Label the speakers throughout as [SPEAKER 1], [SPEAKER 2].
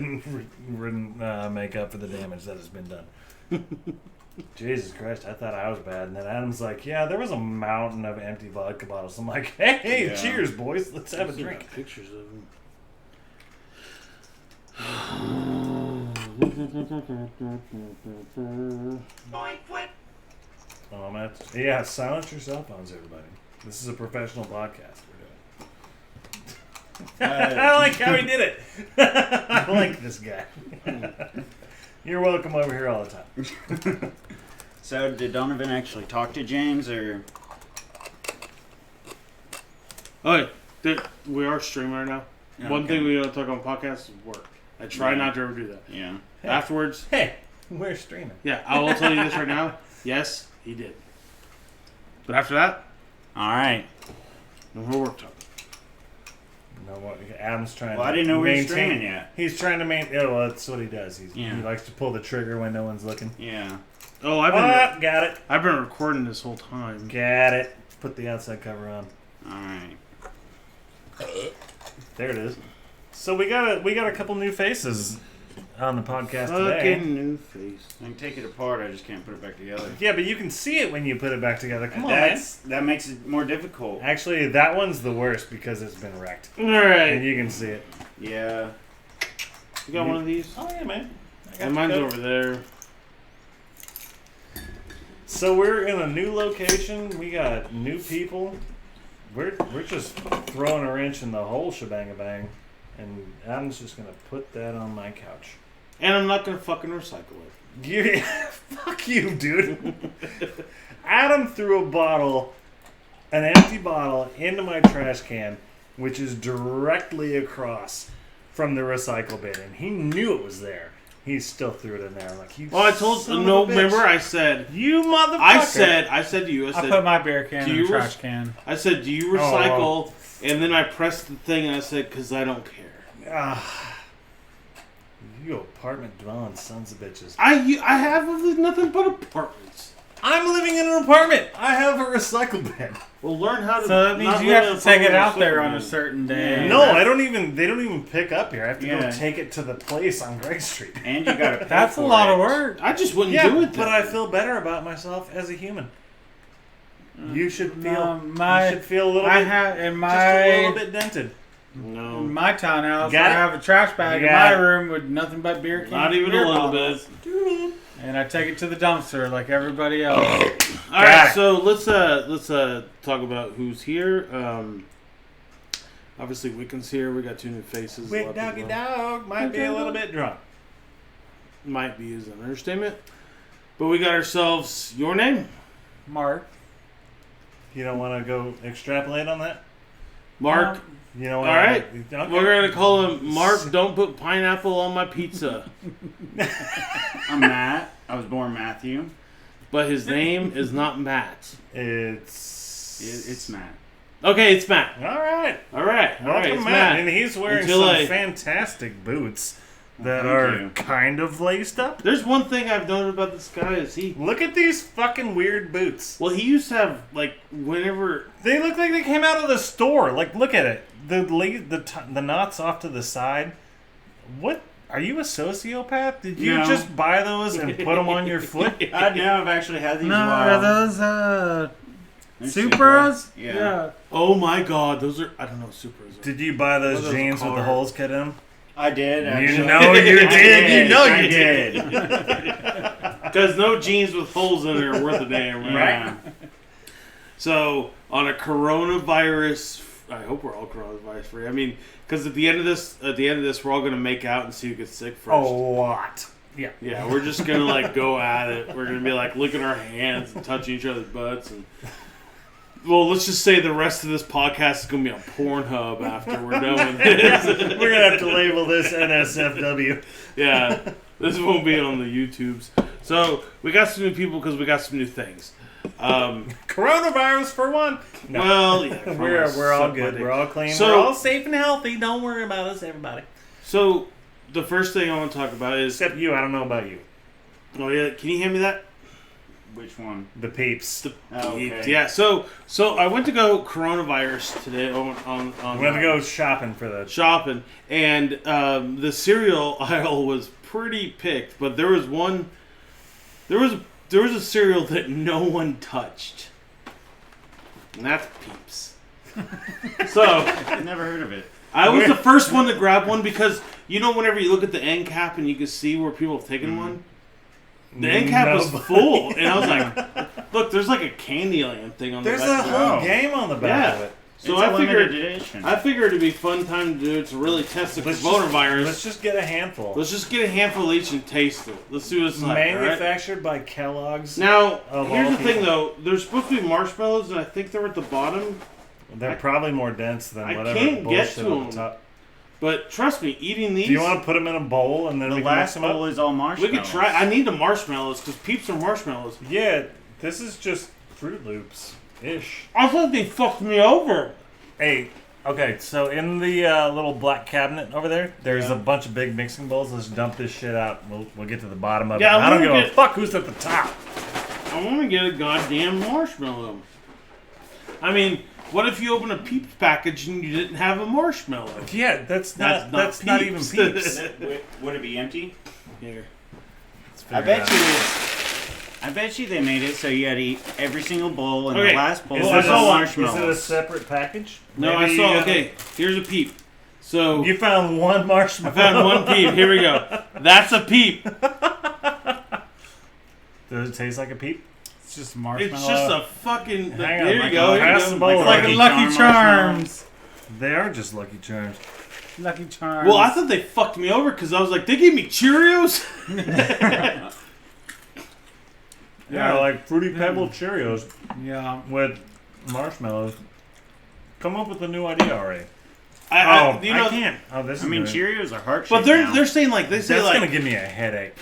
[SPEAKER 1] make up for the damage that has been done. Jesus Christ, I thought I was bad. And then Adam's like, yeah, there was a mountain of empty vodka bottles. I'm like, hey, cheers, boys. Let's have a drink.
[SPEAKER 2] Pictures of them.
[SPEAKER 1] Oh, man. Yeah, silence your cell phones, everybody. This is a professional podcast we're doing. I like how he did it. I like this guy. You're welcome over here all the time.
[SPEAKER 3] So, did Donovan actually talk to James, or?
[SPEAKER 2] Oh, we are streaming right now. Okay. One thing we don't talk on podcasts is work. I try not to ever do that.
[SPEAKER 3] Yeah.
[SPEAKER 2] Hey. Afterwards.
[SPEAKER 1] Hey, we're streaming.
[SPEAKER 2] Yeah, I will tell you this right now. Yes, he did. But after that,
[SPEAKER 3] all right.
[SPEAKER 2] No more work talk.
[SPEAKER 1] No, Adam's trying.
[SPEAKER 3] Well, I didn't know we were streaming yet.
[SPEAKER 1] He's trying to maintain. Oh, well, that's what he does. He likes to pull the trigger when no one's looking.
[SPEAKER 3] Yeah.
[SPEAKER 2] Oh,
[SPEAKER 1] got it.
[SPEAKER 2] I've been recording this whole time.
[SPEAKER 1] Got it. Put the outside cover on.
[SPEAKER 3] All right.
[SPEAKER 1] There it is. So we got a couple new faces on the podcast today.
[SPEAKER 2] Fucking new face.
[SPEAKER 3] I can take it apart. I just can't put it back together.
[SPEAKER 1] Yeah, but you can see it when you put it back together. Come on, man.
[SPEAKER 3] That makes it more difficult.
[SPEAKER 1] Actually, that one's the worst because it's been wrecked.
[SPEAKER 2] All right.
[SPEAKER 1] And you can see it.
[SPEAKER 3] Yeah.
[SPEAKER 2] You got one of these?
[SPEAKER 1] Oh yeah, man.
[SPEAKER 2] And mine's over there.
[SPEAKER 1] So we're in a new location. We got new people. We're just throwing a wrench in the whole shebang-a-bang. And Adam's just going to put that on my couch.
[SPEAKER 2] And I'm not going to fucking recycle it.
[SPEAKER 1] Fuck you, dude. Adam threw an empty bottle, into my trash can, which is directly across from the recycle bin. And he knew it was there. He still threw it in there. Like,
[SPEAKER 2] I told no. Remember, I said,
[SPEAKER 1] "You motherfucker!"
[SPEAKER 2] I said to you, I
[SPEAKER 4] put my beer can in the trash can.
[SPEAKER 2] I said, "Do you recycle?" And then I pressed the thing, and I said, "Because I don't care."
[SPEAKER 1] You apartment dwelling sons of bitches.
[SPEAKER 2] I have nothing but apartments.
[SPEAKER 1] I'm living in an apartment. I have a recycle bin.
[SPEAKER 2] Well, learn how to.
[SPEAKER 4] So that means you have to take it out there on a certain day.
[SPEAKER 1] No, I don't even. They don't even pick up here. I have to go take it to the place on Gray Street.
[SPEAKER 3] And you got to.
[SPEAKER 4] That's a lot of work.
[SPEAKER 2] I just wouldn't do it.
[SPEAKER 1] But I feel better about myself as a human. You should feel. You should feel a little bit. Just a little bit dented.
[SPEAKER 2] No.
[SPEAKER 4] In my townhouse, I have a trash bag in my room with nothing but beer cans.
[SPEAKER 2] Not even a little bit.
[SPEAKER 4] And I take it to the dumpster like everybody else.
[SPEAKER 2] All right, so let's talk about who's here. Obviously, Wiccan's here. We got two new faces.
[SPEAKER 1] Wick Doggy Dog might be a little bit drunk.
[SPEAKER 2] Might be is an understatement. But we got ourselves your name,
[SPEAKER 4] Mark.
[SPEAKER 1] You don't want to go extrapolate on that,
[SPEAKER 2] Mark.
[SPEAKER 1] You know what?
[SPEAKER 2] All right, we're gonna call him Mark. Don't put pineapple on my pizza.
[SPEAKER 3] I'm Matt. I was born Matthew,
[SPEAKER 2] but his name is not Matt.
[SPEAKER 3] It's Matt.
[SPEAKER 2] Okay, it's Matt.
[SPEAKER 1] All right.
[SPEAKER 2] It's
[SPEAKER 1] Matt. And he's wearing some fantastic boots that are kind of laced up.
[SPEAKER 2] There's one thing I've noticed about this guy is
[SPEAKER 1] look at these fucking weird boots.
[SPEAKER 2] Well, he used to have whenever
[SPEAKER 1] they look like they came out of the store. Like, look at it. The knots off to the side. What? Are you a sociopath? Did you just buy those and put them on your foot?
[SPEAKER 3] I've actually had these a while.
[SPEAKER 4] Are those Supras?
[SPEAKER 3] Yeah.
[SPEAKER 2] Oh my God, those are. I don't know what Supras are.
[SPEAKER 1] Did you buy those jeans with the holes cut in them?
[SPEAKER 3] I did. Actually.
[SPEAKER 1] You know you did. You know you
[SPEAKER 3] did.
[SPEAKER 2] Because no jeans with holes in it are worth a damn, right?
[SPEAKER 3] Yeah.
[SPEAKER 2] So on a coronavirus. I hope we're all coronavirus free. I mean, because at the end of this, we're all gonna make out and see who gets sick first.
[SPEAKER 1] A lot. Yeah.
[SPEAKER 2] Yeah, we're just gonna go at it. We're gonna be licking our hands and touching each other's butts. And well, let's just say the rest of this podcast is gonna be on Pornhub after we're done with this.
[SPEAKER 1] We're gonna have to label this NSFW.
[SPEAKER 2] Yeah, this won't be on the YouTubes. So we got some new people because we got some new things.
[SPEAKER 1] Coronavirus for one. No.
[SPEAKER 2] Well, yeah,
[SPEAKER 1] we're all good. We're all clean.
[SPEAKER 2] So,
[SPEAKER 1] we're all safe and healthy. Don't worry about us, everybody.
[SPEAKER 2] So the first thing I want to talk about is
[SPEAKER 1] except you. I don't know about you.
[SPEAKER 2] Oh yeah, can you hand me that?
[SPEAKER 3] Which one?
[SPEAKER 1] The Peeps.
[SPEAKER 3] Oh, okay.
[SPEAKER 2] Yeah. So I went to go coronavirus today on
[SPEAKER 1] I'm going to go shopping for the...
[SPEAKER 2] shopping, and the cereal aisle was pretty picked, but there was a cereal that no one touched, and that's Peeps. So
[SPEAKER 3] I've never heard of it.
[SPEAKER 2] I was the first one to grab one because whenever you look at the end cap and you can see where people have taken one, the end cap was full, and I was like, "Look, there's like a Candyland thing on the
[SPEAKER 1] There's
[SPEAKER 2] back."
[SPEAKER 1] a whole game on the back of it.
[SPEAKER 2] So
[SPEAKER 3] It's a
[SPEAKER 2] I figured
[SPEAKER 3] limited edition.
[SPEAKER 2] it'd be a fun time to do it to really test the
[SPEAKER 1] Let's
[SPEAKER 2] coronavirus.
[SPEAKER 1] just get a handful.
[SPEAKER 2] Let's just get a handful each and taste it. Let's see what it's like. All right?
[SPEAKER 1] Manufactured by Kellogg's.
[SPEAKER 2] Now,
[SPEAKER 1] Of
[SPEAKER 2] here's
[SPEAKER 1] all
[SPEAKER 2] the thing,
[SPEAKER 1] people.
[SPEAKER 2] though. There's supposed to be marshmallows, and I think they're at the bottom.
[SPEAKER 1] They're probably more dense than
[SPEAKER 2] I
[SPEAKER 1] whatever
[SPEAKER 2] can't
[SPEAKER 1] bullshit
[SPEAKER 2] get to
[SPEAKER 1] on
[SPEAKER 2] them.
[SPEAKER 1] the top.
[SPEAKER 2] But trust me, eating these,
[SPEAKER 1] Do you want to put them in a bowl and then
[SPEAKER 3] The
[SPEAKER 1] we can mix
[SPEAKER 3] last
[SPEAKER 1] them up?
[SPEAKER 3] bowl is all
[SPEAKER 2] we
[SPEAKER 3] marshmallows.
[SPEAKER 2] could try. I need the marshmallows because Peeps are marshmallows.
[SPEAKER 1] Yeah, this is just Fruit Loops-ish.
[SPEAKER 2] I thought they fucked me over.
[SPEAKER 1] Hey, okay, so in the little black cabinet over there, there's
[SPEAKER 2] Yeah.
[SPEAKER 1] a bunch of big mixing bowls. Let's dump this shit out. We'll get to the bottom of
[SPEAKER 2] Yeah,
[SPEAKER 1] it. I don't
[SPEAKER 2] I
[SPEAKER 1] give
[SPEAKER 2] wanna
[SPEAKER 1] a
[SPEAKER 2] get-
[SPEAKER 1] fuck who's at the top.
[SPEAKER 2] I want to get a goddamn marshmallow. I mean, what if you open a Peeps package and you didn't have a marshmallow?
[SPEAKER 1] Yeah, that's not even
[SPEAKER 2] Peeps.
[SPEAKER 1] Peeps.
[SPEAKER 3] Would it be empty?
[SPEAKER 2] Here.
[SPEAKER 3] I bet you they made it so you had to eat every single bowl, and
[SPEAKER 2] Okay.
[SPEAKER 3] the last bowl
[SPEAKER 1] Is
[SPEAKER 2] Well,
[SPEAKER 1] it,
[SPEAKER 3] was
[SPEAKER 2] I
[SPEAKER 3] all
[SPEAKER 2] saw one.
[SPEAKER 1] is it a
[SPEAKER 3] marshmallows.
[SPEAKER 1] separate package?
[SPEAKER 2] No,
[SPEAKER 1] Maybe
[SPEAKER 2] I saw.
[SPEAKER 1] you-
[SPEAKER 2] Okay, here's a Peep. So
[SPEAKER 1] You found one marshmallow.
[SPEAKER 2] I found one Peep. Here we go. That's a Peep.
[SPEAKER 1] Does it taste like a Peep?
[SPEAKER 4] It's just marshmallow.
[SPEAKER 2] It's just a fucking.
[SPEAKER 1] Hang on,
[SPEAKER 2] There you
[SPEAKER 1] like
[SPEAKER 2] go.
[SPEAKER 1] a
[SPEAKER 2] Here you
[SPEAKER 1] pass
[SPEAKER 2] go.
[SPEAKER 1] the bowl.
[SPEAKER 4] It's like a
[SPEAKER 3] Lucky
[SPEAKER 4] Lucky
[SPEAKER 3] Charm
[SPEAKER 4] Charms.
[SPEAKER 1] They are just Lucky Charms.
[SPEAKER 4] Lucky Charms.
[SPEAKER 2] Well, I thought they fucked me over because I was like, they gave me Cheerios.
[SPEAKER 1] Yeah, like Fruity Pebble Cheerios
[SPEAKER 4] Yeah.
[SPEAKER 1] with marshmallows. Come up with a new idea already.
[SPEAKER 2] I
[SPEAKER 1] I can't. Oh, this is
[SPEAKER 3] I mean,
[SPEAKER 1] good.
[SPEAKER 3] Cheerios are heart
[SPEAKER 2] But
[SPEAKER 3] shaped now.
[SPEAKER 2] they're saying like they say
[SPEAKER 1] That's
[SPEAKER 2] like.
[SPEAKER 1] gonna give me a headache.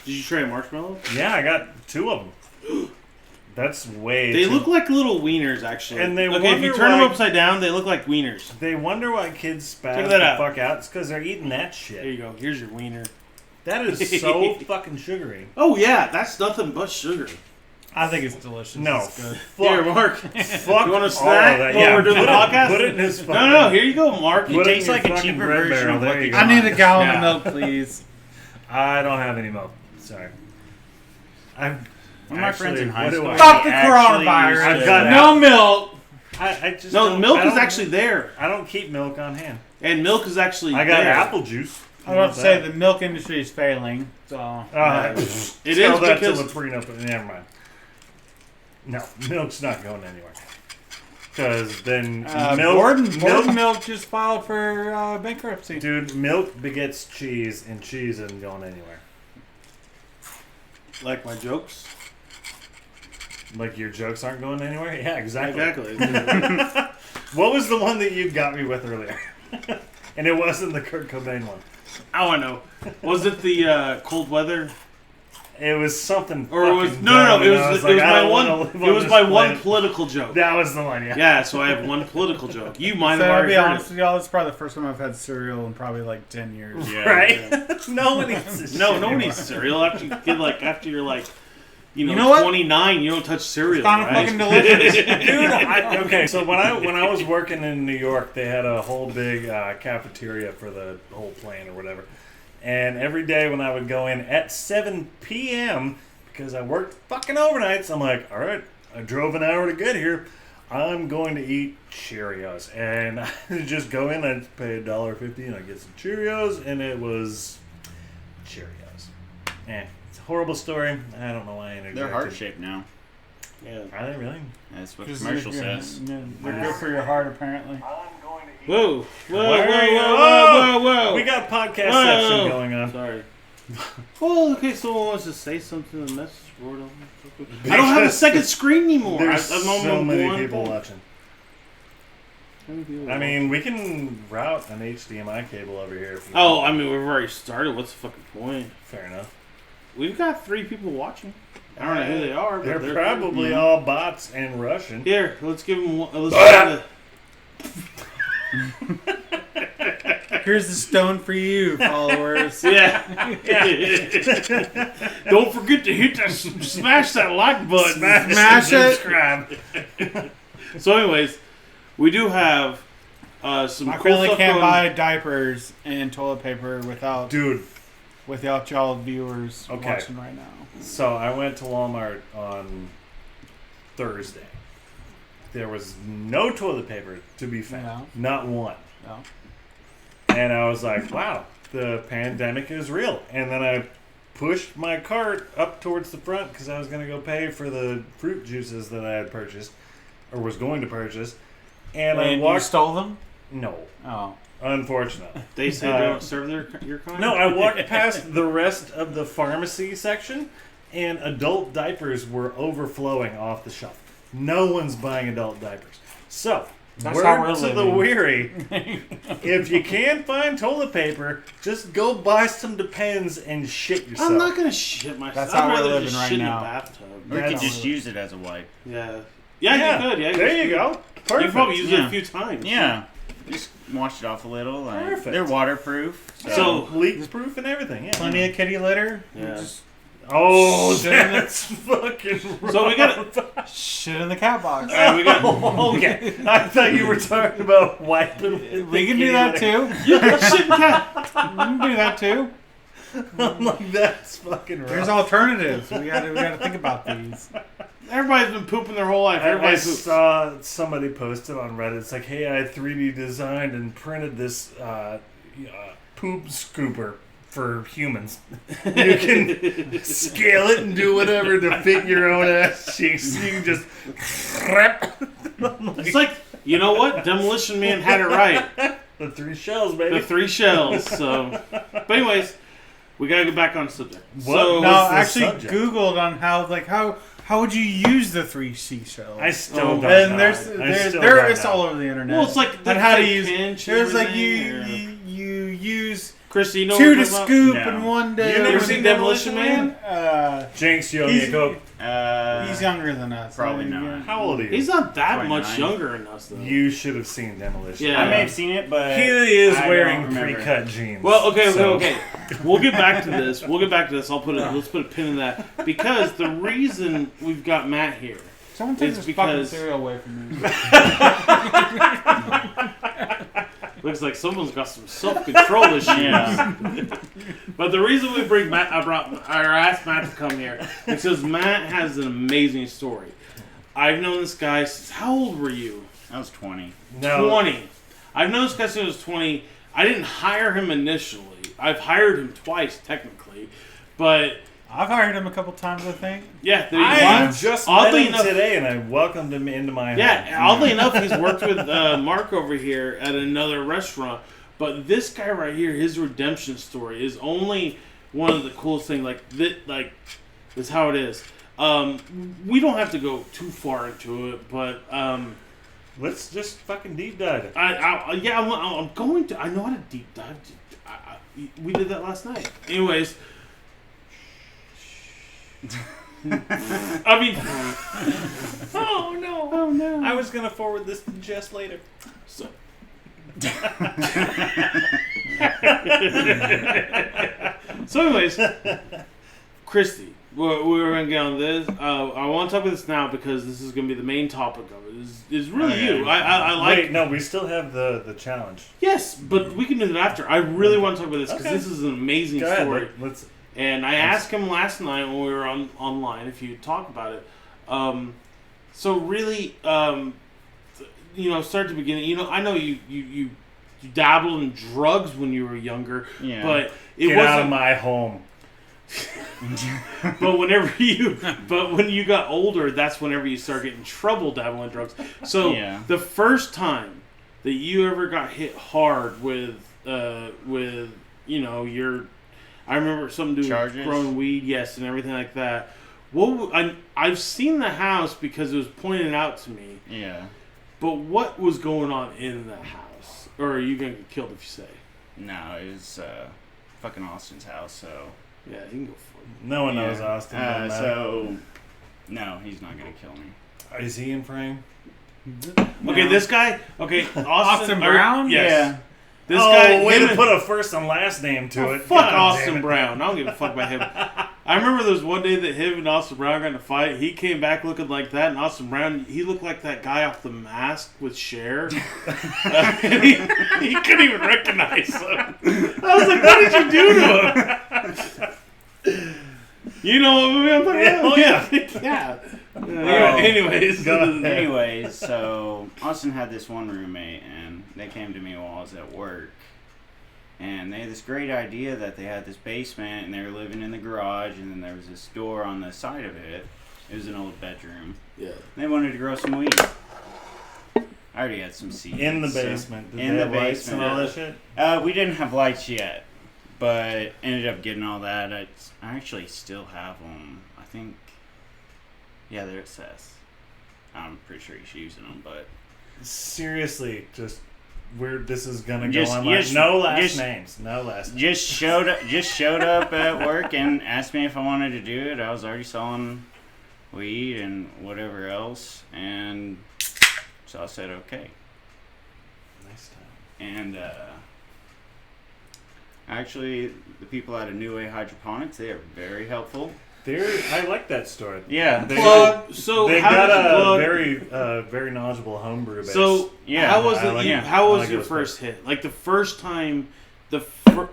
[SPEAKER 2] Did you try a marshmallow?
[SPEAKER 1] Yeah, I got 2 of them. That's way.
[SPEAKER 2] They
[SPEAKER 1] too-
[SPEAKER 2] look like little wieners, actually.
[SPEAKER 1] And they
[SPEAKER 2] okay, if you
[SPEAKER 1] wonder
[SPEAKER 2] turn them
[SPEAKER 1] why-
[SPEAKER 2] upside down, they look like wieners.
[SPEAKER 1] They wonder why kids spaz
[SPEAKER 2] Check
[SPEAKER 1] the
[SPEAKER 2] that out.
[SPEAKER 1] fuck out. It's because they're eating that
[SPEAKER 2] There
[SPEAKER 1] shit.
[SPEAKER 2] you go. Here's your wiener.
[SPEAKER 1] That is so fucking sugary.
[SPEAKER 2] Oh yeah, that's nothing but sugar.
[SPEAKER 4] I think it's delicious.
[SPEAKER 1] No,
[SPEAKER 4] It's good.
[SPEAKER 2] Here,
[SPEAKER 1] fuck,
[SPEAKER 2] Mark.
[SPEAKER 1] fuck
[SPEAKER 2] You want a
[SPEAKER 1] all of
[SPEAKER 2] snack
[SPEAKER 1] that.
[SPEAKER 2] while
[SPEAKER 1] Yeah,
[SPEAKER 2] we're doing the
[SPEAKER 1] put it-
[SPEAKER 2] podcast?
[SPEAKER 1] Put it in his fucking.
[SPEAKER 2] No, here you go, Mark.
[SPEAKER 3] It
[SPEAKER 1] Put it in
[SPEAKER 3] tastes
[SPEAKER 1] your
[SPEAKER 3] like a
[SPEAKER 1] fucking
[SPEAKER 3] cheaper
[SPEAKER 1] bread
[SPEAKER 3] version
[SPEAKER 1] barrel.
[SPEAKER 3] of
[SPEAKER 1] There
[SPEAKER 3] Lucky
[SPEAKER 1] you go.
[SPEAKER 4] I need a gallon
[SPEAKER 1] Yeah.
[SPEAKER 4] of milk, please.
[SPEAKER 1] I don't have any milk. Sorry. I'm.
[SPEAKER 3] One of my friends in high
[SPEAKER 1] what do
[SPEAKER 3] school.
[SPEAKER 1] I-
[SPEAKER 4] Fuck the
[SPEAKER 3] actually
[SPEAKER 4] coronavirus.
[SPEAKER 3] used
[SPEAKER 1] I've
[SPEAKER 3] to-
[SPEAKER 1] got
[SPEAKER 4] No milk.
[SPEAKER 1] I just
[SPEAKER 2] No,
[SPEAKER 1] don't-
[SPEAKER 2] milk
[SPEAKER 1] I
[SPEAKER 2] is
[SPEAKER 1] don't-
[SPEAKER 2] actually there,
[SPEAKER 1] I don't keep milk on hand.
[SPEAKER 2] and milk is actually.
[SPEAKER 1] I got
[SPEAKER 2] there.
[SPEAKER 1] apple juice.
[SPEAKER 4] I was about to say the milk industry is failing. So
[SPEAKER 1] It
[SPEAKER 2] It
[SPEAKER 1] is
[SPEAKER 2] is
[SPEAKER 1] that
[SPEAKER 2] because-
[SPEAKER 1] to the prenup. Never mind. No, milk's not going anywhere. Because then milk,
[SPEAKER 4] Borden Milk just filed for bankruptcy.
[SPEAKER 1] dude, milk begets cheese, and cheese isn't going anywhere.
[SPEAKER 2] Like my jokes.
[SPEAKER 1] Like your jokes aren't going anywhere. Yeah, exactly.
[SPEAKER 2] Exactly.
[SPEAKER 1] What was the one that you got me with earlier? And it wasn't the Kurt Cobain one.
[SPEAKER 2] I know. Was it the cold weather?
[SPEAKER 1] It was something.
[SPEAKER 2] Or it was
[SPEAKER 1] fucking
[SPEAKER 2] no.
[SPEAKER 1] dumb,
[SPEAKER 2] It
[SPEAKER 1] and
[SPEAKER 2] was
[SPEAKER 1] I
[SPEAKER 2] it was
[SPEAKER 1] like, I
[SPEAKER 2] my
[SPEAKER 1] don't wanna
[SPEAKER 2] one.
[SPEAKER 1] live
[SPEAKER 2] It
[SPEAKER 1] on
[SPEAKER 2] was
[SPEAKER 1] this
[SPEAKER 2] my one
[SPEAKER 1] planet.
[SPEAKER 2] political joke.
[SPEAKER 1] That was the one. Yeah.
[SPEAKER 2] Yeah, so I have one political joke. You might
[SPEAKER 4] So
[SPEAKER 2] have
[SPEAKER 4] I'll
[SPEAKER 2] already
[SPEAKER 4] be
[SPEAKER 2] heard
[SPEAKER 4] honest
[SPEAKER 2] it.
[SPEAKER 4] with y'all, it's probably the first time I've had cereal in probably like 10 years.
[SPEAKER 3] Yeah.
[SPEAKER 1] Right? No one eats this
[SPEAKER 2] No,
[SPEAKER 1] shit
[SPEAKER 2] no one
[SPEAKER 1] anymore.
[SPEAKER 2] eats cereal after you get after you're
[SPEAKER 4] You know what?
[SPEAKER 2] 29. You don't touch cereal.
[SPEAKER 4] It's kind of
[SPEAKER 2] right?
[SPEAKER 4] fucking delicious.
[SPEAKER 1] Dude, okay, so when I was working in New York, they had a whole big cafeteria for the whole plane or whatever. And every day when I would go in at 7 p.m., because I worked fucking overnights, I'm like, all right, I drove an hour to get here. I'm going to eat Cheerios. And I just go in, I'd pay $1.50 and I'd get some Cheerios, and it was Cheerios. It's a horrible story. I don't know why I interjected.
[SPEAKER 3] They're heart shaped now.
[SPEAKER 2] Yeah.
[SPEAKER 1] Are they really?
[SPEAKER 3] That's what the
[SPEAKER 4] Just
[SPEAKER 3] commercial
[SPEAKER 4] they're
[SPEAKER 3] says.
[SPEAKER 4] good- They're good for your heart, apparently.
[SPEAKER 2] Whoa. Whoa. Whoa.
[SPEAKER 1] Where are you?
[SPEAKER 2] Whoa. Whoa. Whoa.
[SPEAKER 1] We got podcast
[SPEAKER 2] Whoa.
[SPEAKER 1] section going on.
[SPEAKER 2] Sorry. Well, okay, someone wants to say something in the message board. I don't have a second screen anymore.
[SPEAKER 1] There's
[SPEAKER 2] I'm
[SPEAKER 1] so
[SPEAKER 2] on
[SPEAKER 1] many
[SPEAKER 2] one
[SPEAKER 1] people
[SPEAKER 2] phone.
[SPEAKER 1] watching. I mean, we can route an HDMI cable over here. If you
[SPEAKER 2] Oh,
[SPEAKER 1] want.
[SPEAKER 2] I mean, we've already started. What's the fucking point?
[SPEAKER 1] Fair enough.
[SPEAKER 2] We've got 3 people watching. I don't know who they are, but
[SPEAKER 1] They're probably all bots and Russian.
[SPEAKER 2] Here, let's give them one. Let's give them
[SPEAKER 4] Here's the stone for you, followers.
[SPEAKER 2] Yeah. Don't forget to hit that, smash that like button.
[SPEAKER 4] Smash it.
[SPEAKER 1] Subscribe.
[SPEAKER 2] So, anyways, we do have some
[SPEAKER 4] My
[SPEAKER 2] cool
[SPEAKER 4] family
[SPEAKER 2] stuff
[SPEAKER 4] can't
[SPEAKER 2] going.
[SPEAKER 4] buy diapers and toilet paper without
[SPEAKER 1] Dude,
[SPEAKER 4] y'all viewers
[SPEAKER 1] Okay.
[SPEAKER 4] watching right now.
[SPEAKER 1] so I went to Walmart on Thursday. There was no toilet paper to be found.
[SPEAKER 4] No.
[SPEAKER 1] Not one.
[SPEAKER 4] No.
[SPEAKER 1] And I was like, wow, the pandemic is real. And then I pushed my cart up towards the front because I was going to go pay for the fruit juices that I had purchased or was going to purchase. And I
[SPEAKER 4] And you
[SPEAKER 1] walked.
[SPEAKER 4] stole them?
[SPEAKER 1] No,
[SPEAKER 4] Oh.
[SPEAKER 1] unfortunately.
[SPEAKER 2] They say they don't serve your kind?
[SPEAKER 1] No, I walked past the rest of the pharmacy section, and adult diapers were overflowing off the shelf. No one's buying adult diapers. So,
[SPEAKER 4] That's how
[SPEAKER 1] word
[SPEAKER 4] we're
[SPEAKER 1] to the
[SPEAKER 4] living.
[SPEAKER 1] weary, if you can't find toilet paper, just go buy some Depends and shit yourself.
[SPEAKER 2] I'm not going to shit myself.
[SPEAKER 4] That's how
[SPEAKER 2] I'd
[SPEAKER 4] we're
[SPEAKER 2] rather
[SPEAKER 4] living
[SPEAKER 2] just
[SPEAKER 4] right
[SPEAKER 2] shit
[SPEAKER 4] now.
[SPEAKER 2] in a bathtub.
[SPEAKER 3] Or you could
[SPEAKER 1] That's-
[SPEAKER 3] just use it as a wipe.
[SPEAKER 2] Yeah. Yeah, you could. Yeah,
[SPEAKER 1] There you go. Perfect.
[SPEAKER 2] You probably used it
[SPEAKER 3] Yeah.
[SPEAKER 2] a few times.
[SPEAKER 3] Yeah. Just wash it off a little. Like,
[SPEAKER 1] Perfect.
[SPEAKER 3] they're waterproof.
[SPEAKER 2] So-
[SPEAKER 1] leak proof and everything. Yeah.
[SPEAKER 4] Plenty of kitty litter.
[SPEAKER 2] Yeah.
[SPEAKER 4] Just
[SPEAKER 1] Oh,
[SPEAKER 4] Shit in the-
[SPEAKER 1] that's fucking.
[SPEAKER 2] So we got
[SPEAKER 4] shit in the cat box.
[SPEAKER 2] we got
[SPEAKER 1] Oh, okay. I thought you were talking about wiping. with
[SPEAKER 4] We
[SPEAKER 1] the
[SPEAKER 4] can do that
[SPEAKER 1] kitty
[SPEAKER 4] too.
[SPEAKER 2] shit in cat.
[SPEAKER 4] We can do that too.
[SPEAKER 1] litter. I'm like, that's fucking
[SPEAKER 4] There's
[SPEAKER 1] rough.
[SPEAKER 4] alternatives. We gotta think about these.
[SPEAKER 2] Everybody's been pooping their whole life.
[SPEAKER 1] I
[SPEAKER 2] Everybody poops.
[SPEAKER 1] saw somebody posted on Reddit. It's like, hey, I 3D designed and printed this poop scooper for humans. You can scale it and do whatever to fit your own ass cheeks. You can just.
[SPEAKER 2] It's like, you know what? Demolition Man had it right.
[SPEAKER 1] The 3 shells,
[SPEAKER 2] The
[SPEAKER 1] baby.
[SPEAKER 2] 3 shells. So, but anyways, we gotta get back on subject.
[SPEAKER 1] What?
[SPEAKER 2] So,
[SPEAKER 4] No,
[SPEAKER 1] What's
[SPEAKER 4] I
[SPEAKER 1] the
[SPEAKER 4] actually
[SPEAKER 1] subject?
[SPEAKER 4] Googled on how would you use the 3 seashells?
[SPEAKER 1] I still
[SPEAKER 2] Oh,
[SPEAKER 1] don't
[SPEAKER 4] and
[SPEAKER 1] know.
[SPEAKER 4] there's
[SPEAKER 1] I still
[SPEAKER 4] there
[SPEAKER 1] don't
[SPEAKER 4] it's
[SPEAKER 1] know.
[SPEAKER 4] all over the internet.
[SPEAKER 2] well, it's like
[SPEAKER 4] and how to
[SPEAKER 2] like
[SPEAKER 4] use.
[SPEAKER 2] pinch
[SPEAKER 4] There's like
[SPEAKER 2] everything, or-
[SPEAKER 4] you use
[SPEAKER 2] Christy, you know
[SPEAKER 4] 2
[SPEAKER 2] what
[SPEAKER 4] to
[SPEAKER 2] we're talking about?
[SPEAKER 4] scoop
[SPEAKER 3] No.
[SPEAKER 4] and 1 to.
[SPEAKER 1] You never
[SPEAKER 2] Ever seen Demolition Man?
[SPEAKER 1] Jinx, you owe me
[SPEAKER 4] He's-
[SPEAKER 1] a Coke.
[SPEAKER 4] He's younger than us.
[SPEAKER 3] Probably
[SPEAKER 4] Yeah.
[SPEAKER 3] not.
[SPEAKER 1] How old are you?
[SPEAKER 2] He's not that
[SPEAKER 3] 29.
[SPEAKER 2] much younger than us, though.
[SPEAKER 1] You should have seen Demolition.
[SPEAKER 2] Yeah.
[SPEAKER 3] I may have seen it, but
[SPEAKER 1] He is
[SPEAKER 3] I
[SPEAKER 1] wearing
[SPEAKER 3] don't remember.
[SPEAKER 1] pre-cut jeans.
[SPEAKER 2] Well, okay.
[SPEAKER 1] so-
[SPEAKER 2] We'll get back to this. Let's put a pin in that because the reason we've got Matt here.
[SPEAKER 4] Someone take
[SPEAKER 2] It's
[SPEAKER 4] this fucking
[SPEAKER 2] because-
[SPEAKER 4] cereal away from me.
[SPEAKER 2] Looks like someone's got some self-control issues.
[SPEAKER 3] Yeah.
[SPEAKER 2] But the reason we bring Matt, I asked Matt to come here is because Matt has an amazing story. I've known this guy since, how old were you?
[SPEAKER 3] I was 20.
[SPEAKER 1] No.
[SPEAKER 2] 20. I've known this guy since he was 20. I didn't hire him initially. I've hired him twice, technically. But,
[SPEAKER 4] I've hired him a couple times, I think.
[SPEAKER 2] yeah, there you
[SPEAKER 1] I
[SPEAKER 2] go.
[SPEAKER 1] just
[SPEAKER 2] Oddly
[SPEAKER 1] met him
[SPEAKER 2] enough-
[SPEAKER 1] today, and I welcomed him into my home.
[SPEAKER 2] Yeah, oddly enough, he's worked with Mark over here at another restaurant. But this guy right here, his redemption story is only one of the coolest things. Like this is how it is. We don't have to go too far into it, but
[SPEAKER 1] Let's just fucking deep dive it.
[SPEAKER 2] I'm going to. I know how to deep dive. We did that last night. Anyways. I mean,
[SPEAKER 1] Oh no!
[SPEAKER 2] oh no.
[SPEAKER 1] I was gonna forward this to Jess later.
[SPEAKER 2] So, so anyways, Christy, we're going to get on this. I want to talk about this now because this is going to be the main topic of it. Is really
[SPEAKER 3] Okay.
[SPEAKER 2] you. I like.
[SPEAKER 1] Wait, no, we still have the challenge.
[SPEAKER 2] Yes, but we can do that after. I really want to talk about this because
[SPEAKER 1] Okay.
[SPEAKER 2] this is an amazing
[SPEAKER 1] Go ahead.
[SPEAKER 2] story.
[SPEAKER 1] Let's.
[SPEAKER 2] And I asked him last night when we were online if you'd talk about it. So really, start to begin. I know you dabbled in drugs when you were younger,
[SPEAKER 3] Yeah.
[SPEAKER 2] but it
[SPEAKER 1] Get out of
[SPEAKER 2] wasn't.
[SPEAKER 1] my home.
[SPEAKER 2] But when you got older, that's whenever you start getting in trouble dabbling in drugs. So
[SPEAKER 3] Yeah.
[SPEAKER 2] the first time that you ever got hit hard with your, I remember something to do with
[SPEAKER 3] Charges?
[SPEAKER 2] growing weed, yes, and everything like that. I've seen the house because it was pointed out to me.
[SPEAKER 3] Yeah.
[SPEAKER 2] But what was going on in the house? Or are you gonna get killed if you say?
[SPEAKER 3] No, it was fucking Austin's house, so.
[SPEAKER 2] Yeah, you can go for it.
[SPEAKER 1] No one
[SPEAKER 3] Yeah.
[SPEAKER 1] knows Austin. doesn't matter.
[SPEAKER 3] So. No, he's not gonna kill me.
[SPEAKER 1] Is he in frame?
[SPEAKER 2] Okay,
[SPEAKER 3] No.
[SPEAKER 2] this guy. Okay,
[SPEAKER 4] Austin Brown?
[SPEAKER 2] Yes. This guy,
[SPEAKER 1] way
[SPEAKER 2] him
[SPEAKER 1] to
[SPEAKER 2] and-
[SPEAKER 1] put a first and last name to it.
[SPEAKER 2] Fuck
[SPEAKER 1] God damn
[SPEAKER 2] Austin
[SPEAKER 1] it.
[SPEAKER 2] Brown. I don't give a fuck about him. I remember there was one day that him and Austin Brown got in a fight. He came back looking like that, and Austin Brown, he looked like that guy off The Mask with Cher. He couldn't even recognize him. I was like, what did you do to him? You know what movie I'm talking about?
[SPEAKER 1] Oh, yeah.
[SPEAKER 2] Anyways.
[SPEAKER 1] Go ahead.
[SPEAKER 3] Anyways, so Austin had this one roommate, and they came to me while I was at work. And they had this great idea that they had this basement, and they were living in the garage, and then there was this door on the side of it. It was an old bedroom.
[SPEAKER 2] Yeah.
[SPEAKER 3] And they wanted to grow some weed. I already had some seeds.
[SPEAKER 1] In the
[SPEAKER 3] so-
[SPEAKER 1] basement. Did
[SPEAKER 3] in
[SPEAKER 1] they
[SPEAKER 3] the
[SPEAKER 1] have lights and all
[SPEAKER 3] basement.
[SPEAKER 1] that shit?
[SPEAKER 3] We didn't have lights yet, but ended up getting all that. I actually still have them. I think, yeah, there it says. I'm pretty sure he's using them, but
[SPEAKER 1] Seriously, just where this is gonna go
[SPEAKER 3] Just-
[SPEAKER 1] on. Like,
[SPEAKER 3] just-
[SPEAKER 1] no last
[SPEAKER 3] just-
[SPEAKER 1] names. No last names.
[SPEAKER 3] just showed up at work and asked me if I wanted to do it. I was already selling weed and whatever else, and so I said okay.
[SPEAKER 1] Nice time.
[SPEAKER 3] And actually, the people at A New Way Hydroponics, they are very helpful.
[SPEAKER 1] I like that story.
[SPEAKER 3] Yeah,
[SPEAKER 1] They,
[SPEAKER 2] Plug. So
[SPEAKER 1] they
[SPEAKER 2] how
[SPEAKER 1] got
[SPEAKER 2] did you
[SPEAKER 1] a
[SPEAKER 2] plug?
[SPEAKER 1] very knowledgeable homebrew base.
[SPEAKER 2] So
[SPEAKER 3] Yeah,
[SPEAKER 2] how was
[SPEAKER 1] I
[SPEAKER 2] it?
[SPEAKER 1] like
[SPEAKER 2] you,
[SPEAKER 1] it.
[SPEAKER 2] how
[SPEAKER 1] I
[SPEAKER 2] was
[SPEAKER 1] like
[SPEAKER 2] your
[SPEAKER 1] it.
[SPEAKER 2] first hit? Like the first time,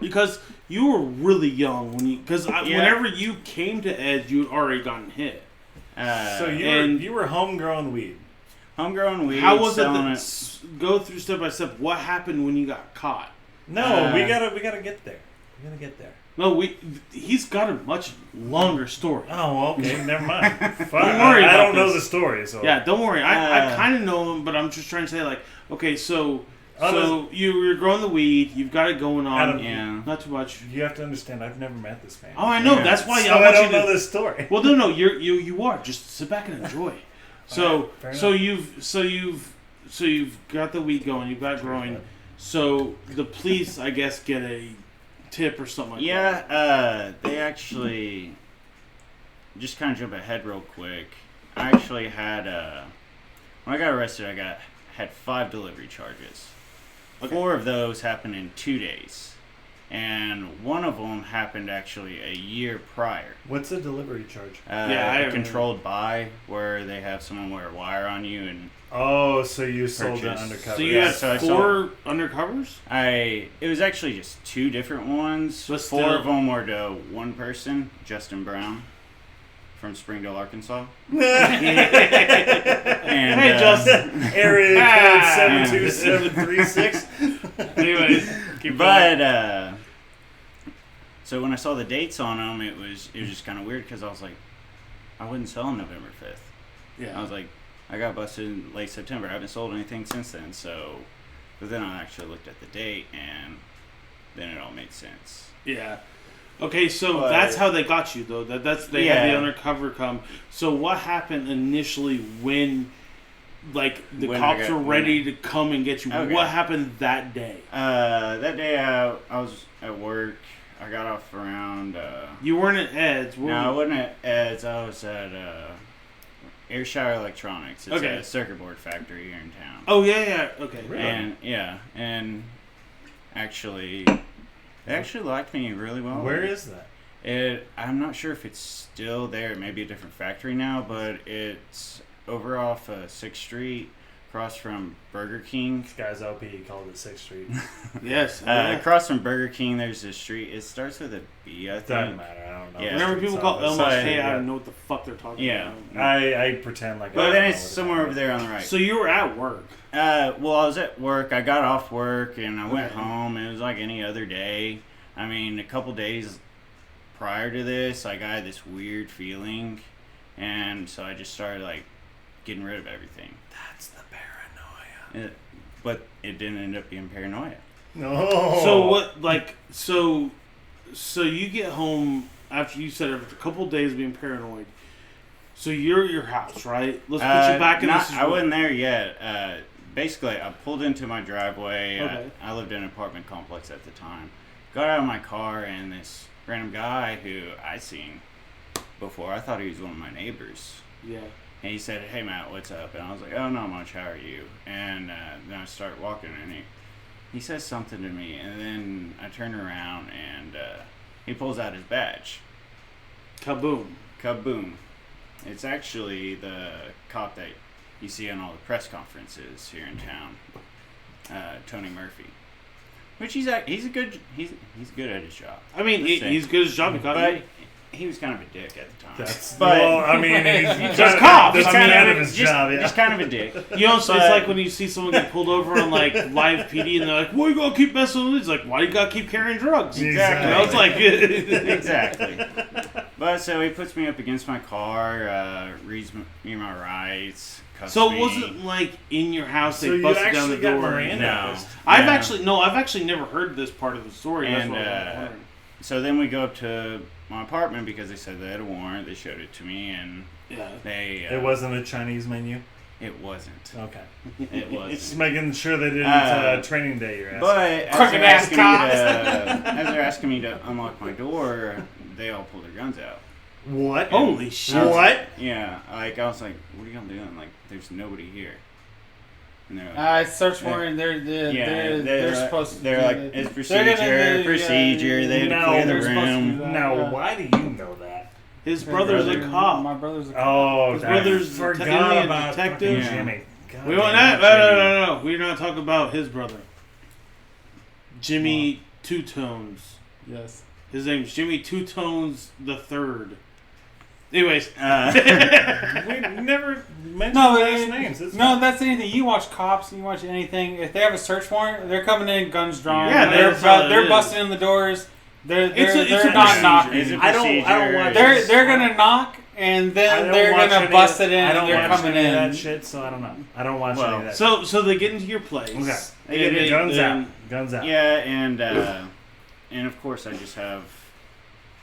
[SPEAKER 2] because you were really young when you
[SPEAKER 3] Yeah.
[SPEAKER 2] whenever you came to Edge, you had already gotten hit.
[SPEAKER 1] So
[SPEAKER 2] and-
[SPEAKER 1] you were homegrown weed.
[SPEAKER 3] homegrown weed.
[SPEAKER 2] How was it?
[SPEAKER 3] selling
[SPEAKER 2] Go through step by step. What happened when you got caught?
[SPEAKER 1] No, we gotta get there. We gotta get there.
[SPEAKER 2] No, he's got a much longer story.
[SPEAKER 1] Oh, well, okay, never mind. Fuck,
[SPEAKER 2] Don't worry
[SPEAKER 1] I
[SPEAKER 2] about
[SPEAKER 1] don't know
[SPEAKER 2] this.
[SPEAKER 1] the story, so
[SPEAKER 2] Yeah, don't worry. I
[SPEAKER 3] Uh,
[SPEAKER 2] kind of know him, but I'm just trying to say like, okay, so
[SPEAKER 1] Oh,
[SPEAKER 2] you're growing the weed. You've got it going on.
[SPEAKER 1] Adam,
[SPEAKER 3] Yeah.
[SPEAKER 2] Not too much.
[SPEAKER 1] you have to understand. I've never met this man.
[SPEAKER 2] Oh, I know.
[SPEAKER 3] Yeah.
[SPEAKER 2] That's why
[SPEAKER 1] so
[SPEAKER 2] I
[SPEAKER 1] I
[SPEAKER 2] want
[SPEAKER 1] don't
[SPEAKER 2] you
[SPEAKER 1] know
[SPEAKER 2] to.
[SPEAKER 1] this story.
[SPEAKER 2] Well, no, you are. Just sit back and enjoy. So,
[SPEAKER 1] Fair
[SPEAKER 2] so
[SPEAKER 1] enough.
[SPEAKER 2] you've got the weed going. You've got it growing. So the police, I guess, get a tip or something like that.
[SPEAKER 3] Yeah, they actually just kind of jump ahead real quick. I actually had when I got arrested, had 5 delivery charges.
[SPEAKER 2] Okay.
[SPEAKER 3] 4 of those happened in 2 days, and one of them happened actually a year prior.
[SPEAKER 1] What's a delivery charge?
[SPEAKER 2] Yeah, I
[SPEAKER 3] a
[SPEAKER 2] remember.
[SPEAKER 3] controlled buy where they have someone wear a wire on you, and
[SPEAKER 1] Oh, so you sold it
[SPEAKER 3] Purchase.
[SPEAKER 1] undercover.
[SPEAKER 2] So you
[SPEAKER 3] Yeah,
[SPEAKER 2] had
[SPEAKER 3] so I
[SPEAKER 2] 4 undercovers.
[SPEAKER 3] it was actually just 2 different ones.
[SPEAKER 2] But
[SPEAKER 3] 4
[SPEAKER 2] still-
[SPEAKER 3] of them were to one person, Justin Brown, from Springdale, Arkansas. And,
[SPEAKER 2] Hey, Justin.
[SPEAKER 1] Area
[SPEAKER 2] Ah.
[SPEAKER 1] code 72736.
[SPEAKER 2] Anyways, keep going.
[SPEAKER 3] But so when I saw the dates on them, it was just kind of weird because I was like, I wouldn't sell on November 5th.
[SPEAKER 2] Yeah.
[SPEAKER 3] I was like, I got busted in late September. I haven't sold anything since then. So, but then I actually looked at the date, and then it all made sense.
[SPEAKER 2] Yeah. Okay, so
[SPEAKER 3] But-
[SPEAKER 2] that's how they got you, though. That's they had the
[SPEAKER 3] Yeah.
[SPEAKER 2] undercover come. So what happened initially when, like, the
[SPEAKER 3] When I
[SPEAKER 2] cops
[SPEAKER 3] got-
[SPEAKER 2] were ready to come and get you?
[SPEAKER 3] Okay.
[SPEAKER 2] What happened that day?
[SPEAKER 3] That day I was at work. I got off around.
[SPEAKER 2] You weren't at Ed's. Were
[SPEAKER 3] No, I
[SPEAKER 2] you?
[SPEAKER 3] wasn't at Ed's. I was at Ayrshire Electronics. It's
[SPEAKER 2] Okay.
[SPEAKER 3] a circuit board factory here in town.
[SPEAKER 2] Oh yeah. Okay.
[SPEAKER 1] Really?
[SPEAKER 3] And actually, they actually liked me really well.
[SPEAKER 1] Where is that?
[SPEAKER 3] I'm not sure if it's still there. It may be a different factory now, but it's over off 6th Street, across from Burger King.
[SPEAKER 1] This guy's OP. He called it 6th Street.
[SPEAKER 2] Yes.
[SPEAKER 3] Across from Burger King, there's this street. It starts with a B, I think.
[SPEAKER 1] Doesn't matter. I don't know.
[SPEAKER 3] Yeah.
[SPEAKER 2] Whenever people call
[SPEAKER 1] Elmo
[SPEAKER 2] LMK, I don't know what the fuck they're talking
[SPEAKER 3] Yeah.
[SPEAKER 2] about.
[SPEAKER 1] I pretend like. I
[SPEAKER 3] But
[SPEAKER 1] don't
[SPEAKER 3] then
[SPEAKER 1] know
[SPEAKER 3] it's
[SPEAKER 1] what
[SPEAKER 3] somewhere
[SPEAKER 1] it
[SPEAKER 3] over
[SPEAKER 1] is.
[SPEAKER 3] there on the right.
[SPEAKER 2] So you were at work.
[SPEAKER 3] Well, I was at work. I got off work and I went
[SPEAKER 2] Okay.
[SPEAKER 3] home. It was like any other day. I mean, a couple days prior to this, like, I had this weird feeling, and so I just started like getting rid of everything.
[SPEAKER 1] That's the paranoia.
[SPEAKER 3] But it didn't end up being paranoia.
[SPEAKER 1] No.
[SPEAKER 2] So what? Like so you get home after you said after a couple of days being paranoid. So you're at your house, right? Let's put you back in this.
[SPEAKER 3] I wasn't there yet. Basically, I pulled into my driveway.
[SPEAKER 2] Okay.
[SPEAKER 3] I lived in an apartment complex at the time. Got out of my car, and this random guy who I seen before, I thought he was one of my neighbors.
[SPEAKER 2] Yeah.
[SPEAKER 3] And he said, "Hey Matt, what's up?" And I was like, "Oh, not much. How are you?" And then I started walking, and he says something to me, and then I turn around, and he pulls out his badge.
[SPEAKER 2] Kaboom.
[SPEAKER 3] Kaboom. It's actually the cop that you see on all the press conferences here in town, Tony Murphy. Which he's good at his job.
[SPEAKER 2] I mean, he's good at his job.
[SPEAKER 3] But he was kind of a dick at the time.
[SPEAKER 1] Well, I mean, he's
[SPEAKER 2] just cop.
[SPEAKER 1] Just kind of his job, yeah.
[SPEAKER 3] Just kind of a dick.
[SPEAKER 2] You know, it's like when you see someone get pulled over on like live PD, and they're like, "Why you gotta keep messing with it?" It's like, "Why you gotta keep carrying drugs?"
[SPEAKER 3] Exactly.
[SPEAKER 2] You know, it's like
[SPEAKER 3] exactly. But so he puts me up against my car, reads me my rights.
[SPEAKER 2] So it wasn't like in your house they busted down the door.
[SPEAKER 3] No.
[SPEAKER 2] I've actually never heard this part of the story.
[SPEAKER 3] And
[SPEAKER 2] That's what
[SPEAKER 3] so then we go up to my apartment because they said they had a warrant. They showed it to me, and they.
[SPEAKER 1] It wasn't a Chinese menu.
[SPEAKER 3] It wasn't.
[SPEAKER 1] Okay.
[SPEAKER 3] It wasn't.
[SPEAKER 1] Just making sure they didn't training day your ass.
[SPEAKER 3] But as they're asking me to unlock my door, they all pull their guns out.
[SPEAKER 1] What?
[SPEAKER 2] Holy shit!
[SPEAKER 1] What?
[SPEAKER 3] Yeah, like I was like, "What are y'all doing?" Like, there's nobody here. And they're like,
[SPEAKER 4] search warrant. They're supposed to.
[SPEAKER 3] They're like, it's procedure. They had to clear the room.
[SPEAKER 1] Now, why do you know that?
[SPEAKER 2] His brother's a cop.
[SPEAKER 4] My brother's a cop.
[SPEAKER 1] Oh,
[SPEAKER 2] his brother's
[SPEAKER 1] forgot about
[SPEAKER 2] detective.
[SPEAKER 1] Jimmy. God
[SPEAKER 2] We want that? No. We're not talking about his brother. Jimmy Two Tones.
[SPEAKER 4] Yes.
[SPEAKER 2] His name's Jimmy Two Tones the Third. Anyways,
[SPEAKER 1] we never mentioned last names.
[SPEAKER 4] That's anything. You watch Cops, you watch anything. If they have a search warrant, they're coming in, guns drawn.
[SPEAKER 2] Yeah,
[SPEAKER 4] they're busting in the doors. They're not knocking.
[SPEAKER 3] I don't watch.
[SPEAKER 4] They're gonna knock, and then they're gonna bust it in. And they're coming in.
[SPEAKER 1] That shit, so I don't know. I don't watch any of that.
[SPEAKER 2] So they get into your place.
[SPEAKER 1] Okay. They get guns out.
[SPEAKER 3] Yeah, and of course I just have.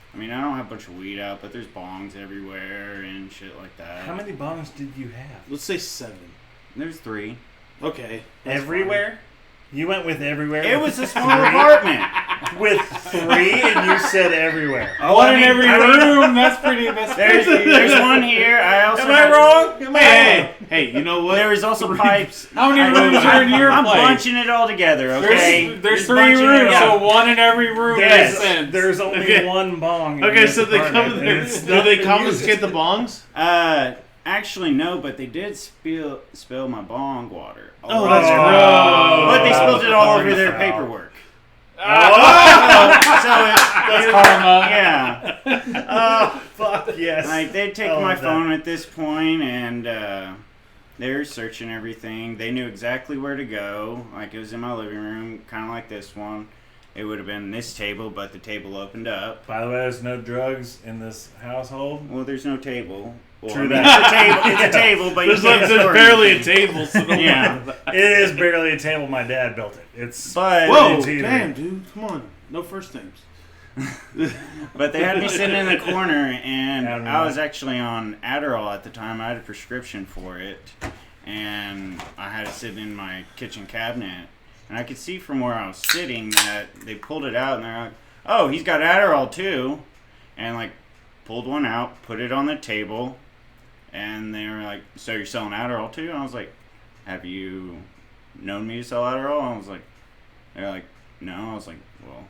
[SPEAKER 3] I mean, I don't have a bunch of weed out, but there's bongs everywhere and shit like that.
[SPEAKER 1] How many bongs did you have?
[SPEAKER 2] Let's say 7.
[SPEAKER 3] There's 3.
[SPEAKER 2] Okay.
[SPEAKER 1] Everywhere? You went with everywhere?
[SPEAKER 3] It was a small apartment.
[SPEAKER 1] With 3, and you said everywhere.
[SPEAKER 4] One in every room. That's pretty.
[SPEAKER 3] There's one here. I also.
[SPEAKER 1] Am I wrong?
[SPEAKER 2] Hey, you know what?
[SPEAKER 3] There is also pipes.
[SPEAKER 4] How many rooms are in your
[SPEAKER 3] I'm
[SPEAKER 4] place?
[SPEAKER 3] bunching it all together. Okay.
[SPEAKER 4] There's 3 rooms, so one in every room.
[SPEAKER 1] Yes. There's only one bong.
[SPEAKER 2] Okay, so they come there. Do they confiscate the bongs?
[SPEAKER 3] Actually, no, but they did spill my bong water.
[SPEAKER 2] Oh, that's gross.
[SPEAKER 3] But they spilled it all over their paperwork.
[SPEAKER 4] That's karma.
[SPEAKER 3] Yeah.
[SPEAKER 1] Oh, fuck yes.
[SPEAKER 3] Like, they'd take my phone at this point, and they were searching everything. They knew exactly where to go. Like, it was in my living room, kind of like this one. It would have been this table, but the table opened up.
[SPEAKER 1] By the way, there's no drugs in this household.
[SPEAKER 3] Well, there's no table. Well,
[SPEAKER 1] True that.
[SPEAKER 3] It's a table, but
[SPEAKER 2] there's barely a table. So
[SPEAKER 3] yeah.
[SPEAKER 1] It is barely a table. My dad built it.
[SPEAKER 2] Whoa, damn, dude. Come on. No first names.
[SPEAKER 3] But they had me sitting in the corner, and I was actually on Adderall at the time. I had a prescription for it, and I had it sitting in my kitchen cabinet. And I could see from where I was sitting that they pulled it out, and they're like, "Oh, he's got Adderall too," and like pulled one out, put it on the table, and they were like, "So you're selling Adderall too?" And I was like, "Have you known me to sell Adderall?" And I was like, "They're like, no." I was like, "Well,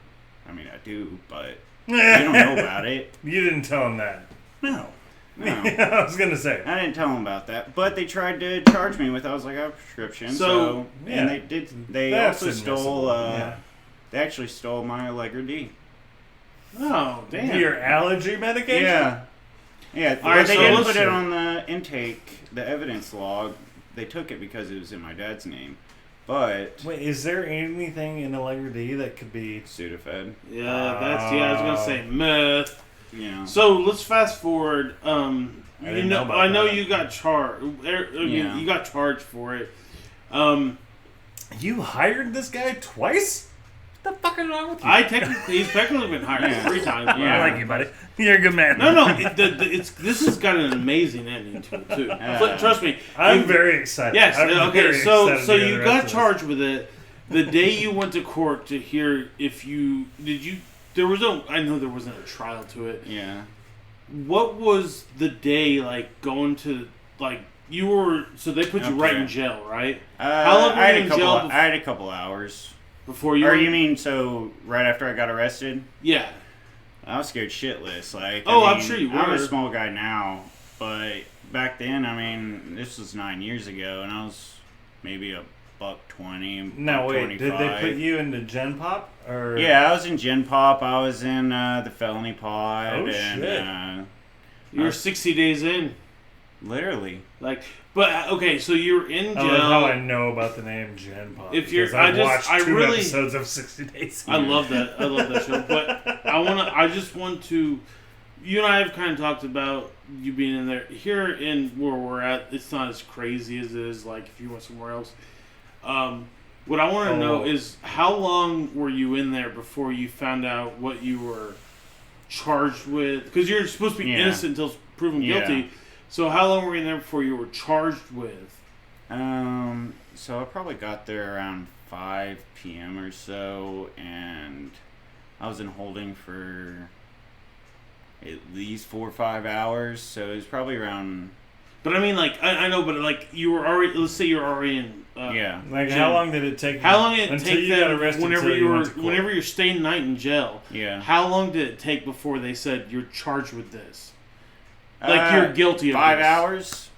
[SPEAKER 3] I mean, I do, but you don't know about it."
[SPEAKER 1] You didn't tell him that.
[SPEAKER 3] No.
[SPEAKER 1] I was gonna say.
[SPEAKER 3] I didn't tell them about that, but they tried to charge me with. I was like, I have a prescription. So and they did. They also stole. They actually stole my Allegra D.
[SPEAKER 2] Oh, damn!
[SPEAKER 1] Your allergy medication?
[SPEAKER 3] Yeah.
[SPEAKER 2] All right,
[SPEAKER 3] they didn't put it on the intake, the evidence log. They took it because it was in my dad's name. But
[SPEAKER 1] wait, is there anything in Allegra D that could be
[SPEAKER 3] Sudafed?
[SPEAKER 2] Yeah, I was gonna say meth.
[SPEAKER 3] Yeah.
[SPEAKER 2] So let's fast forward. I know you got charged. You got charged for it.
[SPEAKER 1] You hired this guy twice? What the fuck is wrong with you?
[SPEAKER 2] He's technically been hired 3 times.
[SPEAKER 1] I like you, buddy. You're a good man.
[SPEAKER 2] No. This has got an amazing ending to it too. Trust me.
[SPEAKER 1] I'm very excited.
[SPEAKER 2] Yes. Okay. So you got charged with it the day you went to court to hear if you did you. There was no. I know there wasn't a trial to it.
[SPEAKER 3] Yeah.
[SPEAKER 2] What was the day like going to like you were? So they put you right in jail, right? How long were you in jail?
[SPEAKER 3] I had a couple hours.
[SPEAKER 2] before you.
[SPEAKER 3] Or you mean so right after I got arrested?
[SPEAKER 2] Yeah.
[SPEAKER 3] I was scared shitless. Like,
[SPEAKER 2] I'm sure you were.
[SPEAKER 3] I'm a small guy now, but back then, I mean, this was 9 years ago, and I was maybe $120.
[SPEAKER 1] No, wait.
[SPEAKER 3] $125.
[SPEAKER 1] Did they put you into Gen Pop? Or
[SPEAKER 3] Yeah, I was in Gen Pop. I was in the Felony Pod.
[SPEAKER 1] Oh,
[SPEAKER 3] and,
[SPEAKER 1] shit.
[SPEAKER 2] You were 60 days in.
[SPEAKER 3] Literally.
[SPEAKER 2] Like, but okay, so you were in jail.
[SPEAKER 1] I love how I know about the name Gen Pop.
[SPEAKER 2] If you're-
[SPEAKER 1] because I've watched
[SPEAKER 2] I
[SPEAKER 1] two
[SPEAKER 2] really-
[SPEAKER 1] episodes of 60 Days.
[SPEAKER 2] I love that. I love that show. But I just want to. You and I have kind of talked about you being in there. Here in where we're at, it's not as crazy as it is like if you went somewhere else. What I want to know is how long were you in there before you found out what you were charged with? Because you're supposed to be innocent until proven guilty. So how long were you in there before you were charged with?
[SPEAKER 3] So I probably got there around 5 p.m. or so, and I was in holding for at least 4 or 5 hours. So it was probably around.
[SPEAKER 2] But I mean, like I know, but like you were already. Let's say you were already in.
[SPEAKER 1] Like, how long did it take?
[SPEAKER 2] How long did it
[SPEAKER 1] until
[SPEAKER 2] take
[SPEAKER 1] you
[SPEAKER 2] them
[SPEAKER 1] got arrested?
[SPEAKER 2] whenever
[SPEAKER 1] till
[SPEAKER 2] you were
[SPEAKER 1] went to court?
[SPEAKER 2] whenever you're staying night in jail?
[SPEAKER 3] Yeah.
[SPEAKER 2] How long did it take before they said you're charged with this? Like you're guilty of
[SPEAKER 3] 5
[SPEAKER 2] this.
[SPEAKER 3] hours.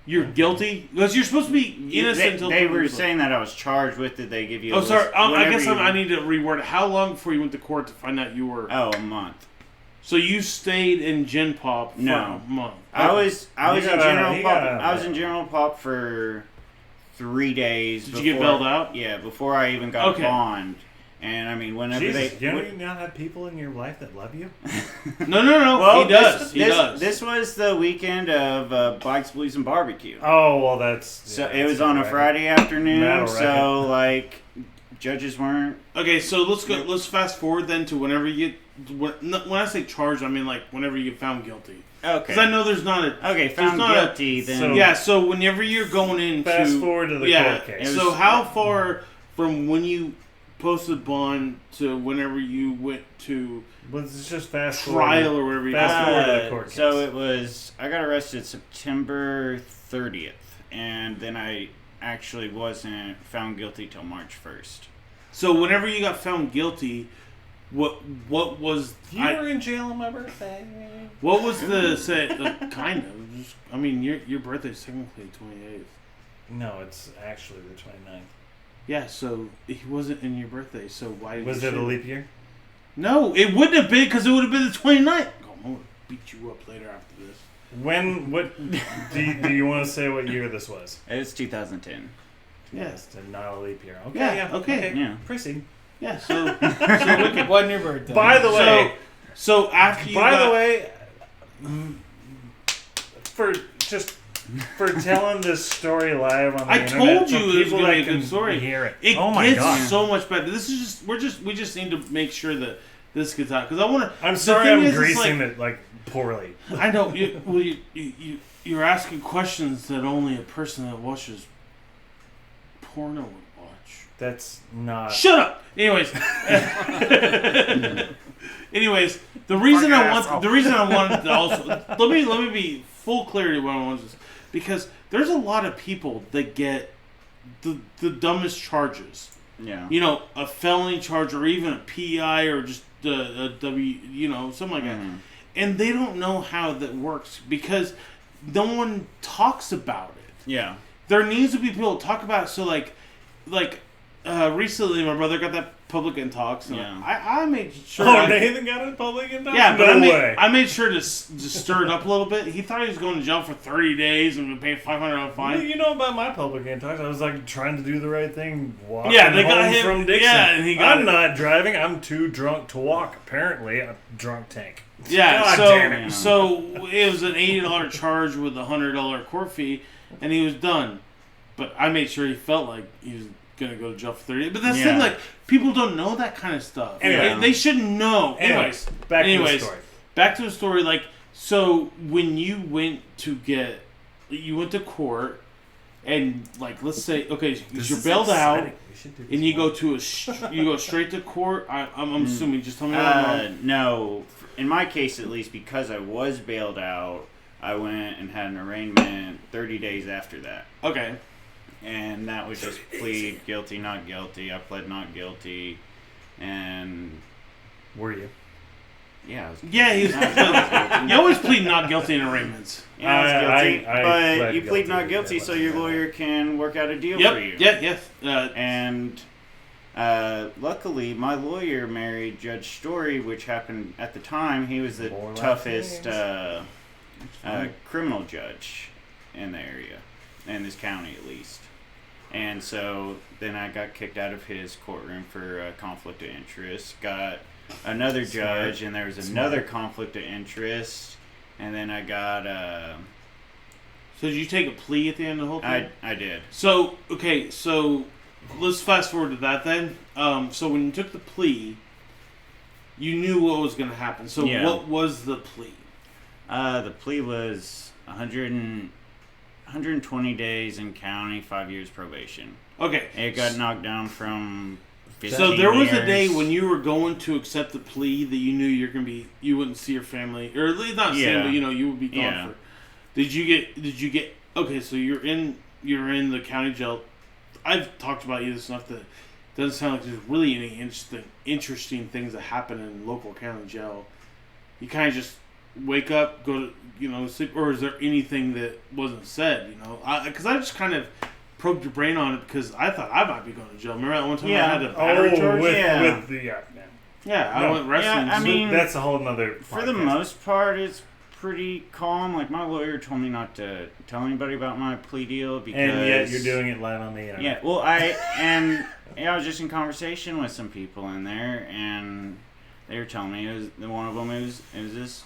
[SPEAKER 2] You're guilty because you're supposed to be innocent until
[SPEAKER 3] They were
[SPEAKER 2] proven guilty.
[SPEAKER 3] saying that I was charged with it. They give you.
[SPEAKER 2] Oh, sorry. I
[SPEAKER 3] whenever
[SPEAKER 2] guess
[SPEAKER 3] you-
[SPEAKER 2] I need to reword it. How long before you went to court to find out you were?
[SPEAKER 3] Oh, a month.
[SPEAKER 2] So you stayed in Gen Pop for
[SPEAKER 3] No.
[SPEAKER 2] a month.
[SPEAKER 3] I was in General
[SPEAKER 1] you
[SPEAKER 3] Pop.
[SPEAKER 1] gotta-
[SPEAKER 3] I was in General Pop for 3 days.
[SPEAKER 2] Did you get bailed out?
[SPEAKER 3] Yeah, before I even got
[SPEAKER 2] Okay.
[SPEAKER 3] a bond. And I mean, whenever
[SPEAKER 1] Jesus,
[SPEAKER 3] they.
[SPEAKER 1] you not have people in your life that love you?
[SPEAKER 2] No.
[SPEAKER 3] Well,
[SPEAKER 2] he does. He does.
[SPEAKER 3] This was the weekend of Bikes, Blues, and Barbecue.
[SPEAKER 1] Oh well, that's
[SPEAKER 3] So it was on a Friday afternoon.
[SPEAKER 1] Metal
[SPEAKER 3] So like, judges weren't.
[SPEAKER 2] Okay, so let's go. Let's fast forward then to whenever you get. When I say charged, I mean like whenever you get found guilty.
[SPEAKER 3] Okay.
[SPEAKER 2] Because I know there's not a.
[SPEAKER 3] Okay, found
[SPEAKER 2] not a-
[SPEAKER 3] guilty. Then
[SPEAKER 1] So-
[SPEAKER 2] Yeah, so whenever you're going into.
[SPEAKER 1] Fast forward to the court case.
[SPEAKER 2] So how far from when you posted bond to whenever you went to
[SPEAKER 1] Let's just fast
[SPEAKER 2] trial
[SPEAKER 1] forward.
[SPEAKER 2] or whatever you
[SPEAKER 1] Fast
[SPEAKER 2] call it?
[SPEAKER 1] forward to the court case.
[SPEAKER 3] So it was. I got arrested September 30th, and then I actually wasn't found guilty till March 1st.
[SPEAKER 2] So whenever you got found guilty, what was
[SPEAKER 1] You were in jail on my birthday.
[SPEAKER 2] what was the say kind of just, I mean your birthday's technically 28th.
[SPEAKER 1] No, it's actually the 29th.
[SPEAKER 2] Yeah, so he wasn't in your birthday, so why did
[SPEAKER 1] Was
[SPEAKER 2] you
[SPEAKER 1] it a
[SPEAKER 2] say-
[SPEAKER 1] leap year?
[SPEAKER 2] No, it wouldn't have been because it would have been the 29th. Oh, I'm gonna beat you up later after this.
[SPEAKER 1] When? What? do you want to say what year this was?
[SPEAKER 3] It was 2010.
[SPEAKER 2] Yes.
[SPEAKER 1] and not a leap year. Okay.
[SPEAKER 2] Yeah,
[SPEAKER 1] Yeah.
[SPEAKER 2] okay.
[SPEAKER 3] Yeah.
[SPEAKER 1] Proceed.
[SPEAKER 2] Yeah, so wicked.
[SPEAKER 4] Wasn't your birthday?
[SPEAKER 1] By the way,
[SPEAKER 2] So after you
[SPEAKER 1] by
[SPEAKER 2] got,
[SPEAKER 1] the way, for telling this story live on the
[SPEAKER 2] I
[SPEAKER 1] internet,
[SPEAKER 2] told
[SPEAKER 1] for
[SPEAKER 2] you it was
[SPEAKER 1] people
[SPEAKER 2] gonna
[SPEAKER 1] that
[SPEAKER 2] be a good
[SPEAKER 1] can
[SPEAKER 2] story.
[SPEAKER 1] Hear it.
[SPEAKER 2] it
[SPEAKER 1] Oh my
[SPEAKER 2] gets
[SPEAKER 1] god!
[SPEAKER 2] so much better. This is just we just need to make sure that this gets out because I want to.
[SPEAKER 1] I'm sorry, I'm greasing it like poorly.
[SPEAKER 2] I know. You're asking questions that only a person that watches porno would watch.
[SPEAKER 1] That's not.
[SPEAKER 2] Shut up. Anyways, the reason I wanted to also let me be full clarity what I wanted to say, because there's a lot of people that get the dumbest charges.
[SPEAKER 3] Yeah.
[SPEAKER 2] You know, a felony charge or even a PI or just a W, something like that. And they don't know how that works because no one talks about it.
[SPEAKER 3] Yeah.
[SPEAKER 2] There needs to be people to talk about it. So recently my brother got that public intox. And
[SPEAKER 3] Yeah.
[SPEAKER 2] I made sure.
[SPEAKER 1] Nathan got in public and
[SPEAKER 2] Yeah, but
[SPEAKER 1] way.
[SPEAKER 2] I made sure to stir it up a little bit. He thought he was going to jail for 30 days and would pay $500 fine.
[SPEAKER 1] You know about my public antox. I was like trying to do the right thing, walking
[SPEAKER 2] Yeah, they got
[SPEAKER 1] home
[SPEAKER 2] him-
[SPEAKER 1] from Dixon.
[SPEAKER 2] yeah, and he got
[SPEAKER 1] I'm
[SPEAKER 2] it.
[SPEAKER 1] not driving. I'm too drunk to walk. Apparently, a drunk tank.
[SPEAKER 2] Yeah,
[SPEAKER 1] God
[SPEAKER 2] so
[SPEAKER 1] damn it.
[SPEAKER 2] so it was an $80 charge with a $100 court fee, and he was done. But I made sure he felt like he was gonna go to jail for 30 days. But that's the thing,
[SPEAKER 3] Yeah.
[SPEAKER 2] like people don't know that kind of stuff.
[SPEAKER 1] Anyway.
[SPEAKER 2] They should know.
[SPEAKER 1] Anyways, back to the story.
[SPEAKER 2] Back to the story. Like, so when you went to court, and like, let's say, okay,
[SPEAKER 1] This
[SPEAKER 2] you're
[SPEAKER 1] is
[SPEAKER 2] bailed out,
[SPEAKER 1] exciting. We should do this
[SPEAKER 2] and you
[SPEAKER 1] more.
[SPEAKER 2] go to you go straight to court. I'm assuming. Just tell me what I'm wrong.
[SPEAKER 3] No. In my case, at least, because I was bailed out, I went and had an arraignment 30 days after that.
[SPEAKER 2] Okay.
[SPEAKER 3] and that was just plead guilty, not guilty. I pled not guilty, and
[SPEAKER 1] Were you?
[SPEAKER 3] yeah, I was,
[SPEAKER 2] Yeah, he was. You always plead not guilty in arraignments.
[SPEAKER 3] yeah, I was guilty.
[SPEAKER 1] I
[SPEAKER 3] but
[SPEAKER 1] pled
[SPEAKER 3] you plead
[SPEAKER 1] guilty
[SPEAKER 3] not
[SPEAKER 1] to
[SPEAKER 3] guilty,
[SPEAKER 1] that
[SPEAKER 3] so
[SPEAKER 1] one.
[SPEAKER 3] your lawyer can work out a deal
[SPEAKER 2] Yep.
[SPEAKER 3] for you.
[SPEAKER 2] Yeah. Yes.
[SPEAKER 3] And luckily, my lawyer married Judge Story, which happened at the time. He was the
[SPEAKER 1] More
[SPEAKER 3] toughest
[SPEAKER 1] Latinos.
[SPEAKER 3] criminal judge in the area, in this county at least. And so then I got kicked out of his courtroom for conflict of interest. Got another judge, and there was another conflict of interest. And then I got
[SPEAKER 2] So did you take a plea at the end of the whole thing?
[SPEAKER 3] I did.
[SPEAKER 2] So okay, so let's fast forward to that then. So when you took the plea, you knew what was going to happen. So
[SPEAKER 3] Yeah.
[SPEAKER 2] what was the plea?
[SPEAKER 3] The plea was 120 days in county, 5 years probation.
[SPEAKER 2] Okay.
[SPEAKER 3] It got knocked down from 15
[SPEAKER 2] So there was a day
[SPEAKER 3] years.
[SPEAKER 2] when you were going to accept the plea that you knew you wouldn't see your family, or at least not see them, but you would be gone
[SPEAKER 3] Yeah.
[SPEAKER 2] for. Did you get? Okay, so you're in the county jail. I've talked about you this enough that it doesn't sound like there's really any interesting things that happen in local county jail. You kind of just wake up, go to sleep, or is there anything that wasn't said? Because I just kind of probed your brain on it because I thought I might be going to jail. Remember that one time
[SPEAKER 3] Yeah.
[SPEAKER 2] I had a battery charge?
[SPEAKER 1] with
[SPEAKER 3] Yeah.
[SPEAKER 1] the
[SPEAKER 2] Yeah, I
[SPEAKER 1] No.
[SPEAKER 2] went wrestling.
[SPEAKER 3] Yeah, I mean,
[SPEAKER 1] that's a whole nother.
[SPEAKER 3] For the
[SPEAKER 1] podcast.
[SPEAKER 3] most part, it's pretty calm. Like, my lawyer told me not to tell anybody about my plea deal because...
[SPEAKER 1] And yet you're doing it live on the internet.
[SPEAKER 3] Yeah, well, I was just in conversation with some people in there, and they were telling me one of them was this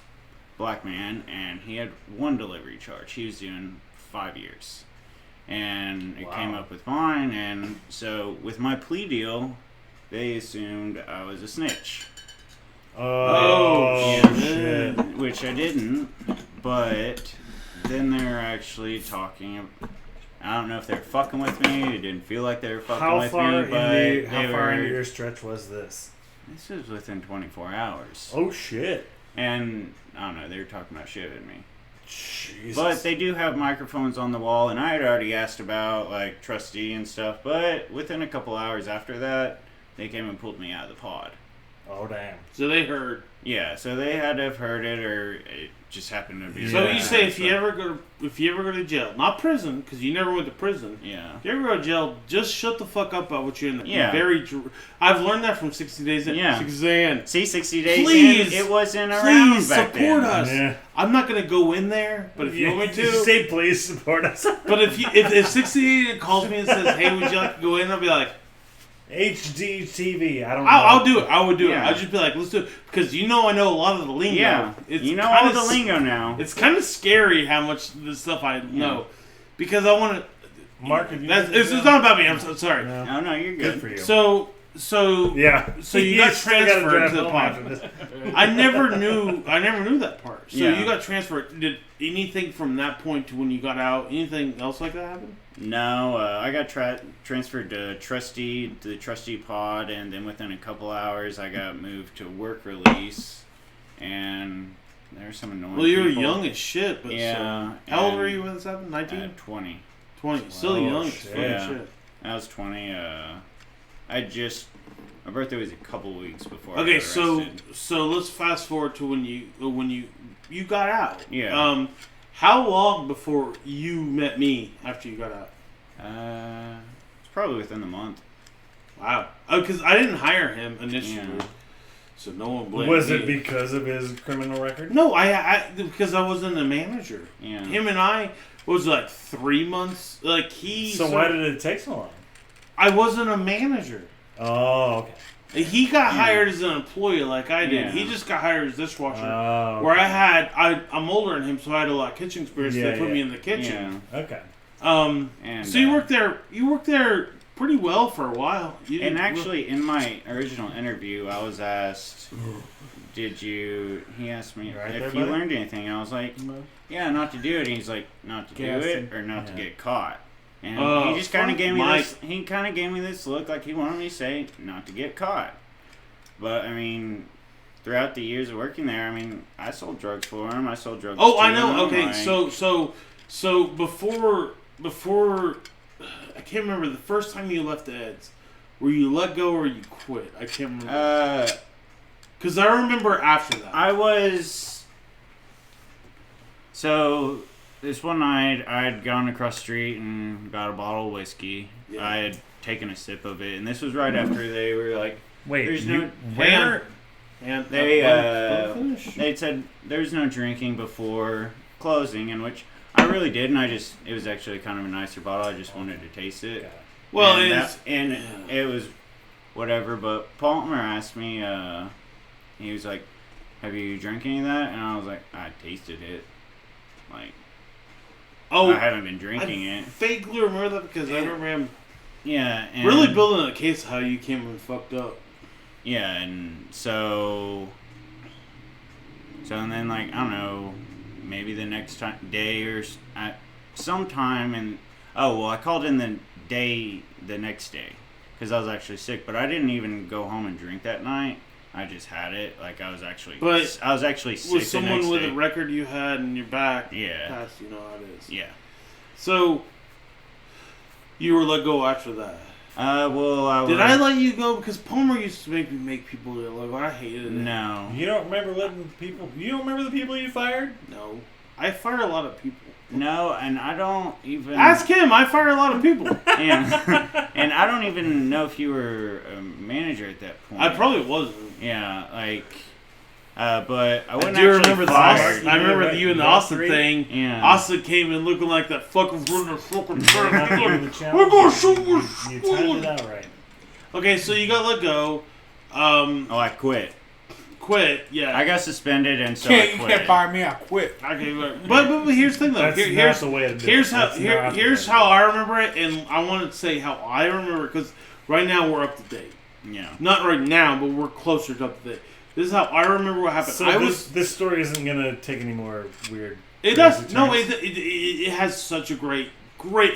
[SPEAKER 3] black man, and he had one delivery charge. He was doing 5 years. And it came up with mine, and so with my plea deal, they assumed I was a snitch.
[SPEAKER 1] Oh,
[SPEAKER 2] Yeah.
[SPEAKER 1] shit.
[SPEAKER 3] Which I didn't, but then they're actually talking. I don't know if they're fucking with me. It didn't feel like they were fucking
[SPEAKER 1] How
[SPEAKER 3] with
[SPEAKER 1] far
[SPEAKER 3] me, but
[SPEAKER 1] how far into your stretch was this?
[SPEAKER 3] This was within 24 hours.
[SPEAKER 1] Oh shit!
[SPEAKER 3] And I don't know, they were talking about shit at me.
[SPEAKER 1] Jesus.
[SPEAKER 3] But they do have microphones on the wall, and I had already asked about like trustee and stuff. But within a couple hours after that, they came and pulled me out of the pod.
[SPEAKER 1] Oh damn.
[SPEAKER 2] So they heard.
[SPEAKER 3] Yeah, so they had to have heard it, or it just happened to be.
[SPEAKER 2] So
[SPEAKER 1] Yeah.
[SPEAKER 2] you say if you ever go to jail, not prison, because you never went to prison.
[SPEAKER 3] Yeah.
[SPEAKER 2] If you ever go to jail, just shut the fuck up about what you're in.
[SPEAKER 3] Yeah.
[SPEAKER 2] I've learned that from 60 Days In.
[SPEAKER 3] Yeah.
[SPEAKER 2] 60 Days In.
[SPEAKER 3] See, 60 days
[SPEAKER 2] Please,
[SPEAKER 3] in, it wasn't around
[SPEAKER 2] Please
[SPEAKER 3] back
[SPEAKER 2] support
[SPEAKER 3] then.
[SPEAKER 2] us.
[SPEAKER 1] Yeah.
[SPEAKER 2] I'm not gonna go in there, but if you want me
[SPEAKER 1] You
[SPEAKER 2] to.
[SPEAKER 1] say please support us.
[SPEAKER 2] But if 60 Days In calls me and says, "Hey, would you like to go in?" I'll be like,
[SPEAKER 1] HD TV. I don't know.
[SPEAKER 2] I'll do it. I would do it.
[SPEAKER 3] Yeah.
[SPEAKER 2] I'll just be like, let's do it. Because I know a lot of the lingo.
[SPEAKER 3] Yeah,
[SPEAKER 2] It's
[SPEAKER 3] you know
[SPEAKER 2] kinda
[SPEAKER 3] all the lingo now.
[SPEAKER 2] It's kind of scary how much the stuff I know. Because I want to...
[SPEAKER 1] Mark, have you
[SPEAKER 2] It's not about me. I'm so sorry.
[SPEAKER 1] No.
[SPEAKER 3] Oh no, you're
[SPEAKER 1] Good
[SPEAKER 3] good.
[SPEAKER 1] for you.
[SPEAKER 2] So
[SPEAKER 1] Yeah.
[SPEAKER 2] So you got
[SPEAKER 1] still gotta
[SPEAKER 2] transferred
[SPEAKER 1] drive
[SPEAKER 2] to the
[SPEAKER 1] home
[SPEAKER 2] pod.
[SPEAKER 1] after this.
[SPEAKER 2] I never knew that part. So
[SPEAKER 3] Yeah.
[SPEAKER 2] you got transferred. Did anything from that point to when you got out, anything else like that happen?
[SPEAKER 3] No, I got transferred to the trustee pod, and then within a couple hours, I got moved to work release, and there's some annoying.
[SPEAKER 2] Well, you were
[SPEAKER 3] people.
[SPEAKER 2] young as shit. But
[SPEAKER 3] Yeah.
[SPEAKER 2] so, how old
[SPEAKER 3] and,
[SPEAKER 2] were you when this happened? 19?
[SPEAKER 3] 20.
[SPEAKER 2] 20. Still
[SPEAKER 1] Oh,
[SPEAKER 2] young as
[SPEAKER 1] shit.
[SPEAKER 2] fucking
[SPEAKER 3] Yeah.
[SPEAKER 2] shit.
[SPEAKER 3] I was 20. My birthday was a couple weeks before. I
[SPEAKER 2] Okay,
[SPEAKER 3] got arrested.
[SPEAKER 2] so let's fast forward to when you got out.
[SPEAKER 3] Yeah.
[SPEAKER 2] How long before you met me after you got out?
[SPEAKER 3] It's probably within the month.
[SPEAKER 2] Wow. Because I didn't hire him initially,
[SPEAKER 3] Yeah.
[SPEAKER 2] so no one blamed
[SPEAKER 1] Was
[SPEAKER 2] me.
[SPEAKER 1] it because of his criminal record?
[SPEAKER 2] No, I because I wasn't a manager.
[SPEAKER 3] Yeah.
[SPEAKER 2] Him and I was like 3 months. Like
[SPEAKER 1] So why did it take so long?
[SPEAKER 2] I wasn't a manager.
[SPEAKER 1] Oh, okay.
[SPEAKER 2] He got hired as an employee like I did.
[SPEAKER 3] Yeah.
[SPEAKER 2] He just got hired as dishwasher.
[SPEAKER 1] Oh,
[SPEAKER 2] Where I'm older than him, so I had a lot of kitchen experience.
[SPEAKER 1] Yeah,
[SPEAKER 2] They put
[SPEAKER 1] yeah.
[SPEAKER 2] me in the kitchen.
[SPEAKER 3] Yeah.
[SPEAKER 1] okay.
[SPEAKER 3] And,
[SPEAKER 2] So you worked there. You worked there pretty well for a while. You
[SPEAKER 3] And
[SPEAKER 2] didn't-
[SPEAKER 3] actually, in my original interview, I was asked, he asked me
[SPEAKER 1] You right
[SPEAKER 3] if
[SPEAKER 1] there,
[SPEAKER 3] you
[SPEAKER 1] buddy?
[SPEAKER 3] learned anything. I was like, yeah, not to do it. And he's like, not to do it or not to
[SPEAKER 1] Yeah.
[SPEAKER 3] get caught. And
[SPEAKER 2] Oh,
[SPEAKER 3] he just kind of
[SPEAKER 2] fuck
[SPEAKER 3] gave me
[SPEAKER 2] Mike.
[SPEAKER 3] this. He kind of gave me this look like he wanted me to say not to get caught. But I mean, throughout the years of working there, I mean, I sold drugs for him. I sold drugs.
[SPEAKER 2] Oh,
[SPEAKER 3] to
[SPEAKER 2] I know.
[SPEAKER 3] him,
[SPEAKER 2] Okay,
[SPEAKER 3] like-
[SPEAKER 2] so before I can't remember the first time you left the Eds. Were you let go or you quit? I can't remember. Because I remember after that.
[SPEAKER 3] I was... So, this one night, I had gone across the street and got a bottle of whiskey.
[SPEAKER 2] Yeah.
[SPEAKER 3] I had taken a sip of it, and this was right after they were like...
[SPEAKER 1] Wait,
[SPEAKER 3] There's
[SPEAKER 1] you,
[SPEAKER 3] no...
[SPEAKER 1] where?
[SPEAKER 2] And
[SPEAKER 3] They said there's no drinking before closing, in which I really did, and it was actually kind of a nicer bottle. I just wanted to taste it.
[SPEAKER 2] Well,
[SPEAKER 3] and it was whatever. But Palmer asked me, he was like, "Have you drank any of that?" And I was like, "I tasted it. Like, I haven't been drinking it."
[SPEAKER 2] Vaguely remember that because I remember him
[SPEAKER 3] and
[SPEAKER 2] really building a case of how you came and fucked up.
[SPEAKER 3] Yeah, and so and then like I don't know, maybe the next day or sometime, and I called in the next day because I was actually sick, but I didn't even go home and drink that night. I just had it like I was actually sick.
[SPEAKER 2] With someone
[SPEAKER 3] the next
[SPEAKER 2] with
[SPEAKER 3] day.
[SPEAKER 2] a record you had in your back,
[SPEAKER 3] Yeah,
[SPEAKER 2] past, you know how it is.
[SPEAKER 3] Yeah.
[SPEAKER 2] So you were let go after that.
[SPEAKER 3] Did I
[SPEAKER 2] let you go? Because Palmer used to make me make people let go. I hated it.
[SPEAKER 3] No.
[SPEAKER 1] You don't remember letting people... You don't remember the people you fired?
[SPEAKER 2] No. I fire a lot of people.
[SPEAKER 3] No, and I don't even...
[SPEAKER 2] Ask him. I fire a lot of people.
[SPEAKER 3] and I don't even know if you were a manager at that point.
[SPEAKER 2] I probably wasn't.
[SPEAKER 3] Yeah, like... but I wouldn't
[SPEAKER 2] do
[SPEAKER 3] actually
[SPEAKER 2] remember the
[SPEAKER 3] fire.
[SPEAKER 2] Austin, I remember you and the Austin thing.
[SPEAKER 3] Yeah.
[SPEAKER 2] Austin came in looking like that fucking running fucking
[SPEAKER 1] You timed it out right.
[SPEAKER 2] Okay, so you got let go.
[SPEAKER 3] I quit.
[SPEAKER 2] Quit, yeah.
[SPEAKER 3] I got suspended, and so
[SPEAKER 4] You
[SPEAKER 3] I quit.
[SPEAKER 4] can't fire me. I quit.
[SPEAKER 2] Okay, but here's the thing though.
[SPEAKER 1] That's
[SPEAKER 2] Here's
[SPEAKER 1] not the way to do
[SPEAKER 2] here's
[SPEAKER 1] it.
[SPEAKER 2] how
[SPEAKER 1] That's not the
[SPEAKER 2] here's
[SPEAKER 1] way.
[SPEAKER 2] how I remember it, and I want to say how I remember it because right now we're up to date.
[SPEAKER 3] Yeah.
[SPEAKER 2] Not right now, but we're closer to up to date. This is how I remember what happened.
[SPEAKER 1] So this story isn't gonna take any more weird.
[SPEAKER 2] It does.
[SPEAKER 1] crazy
[SPEAKER 2] No,
[SPEAKER 1] turns?
[SPEAKER 2] it has such a great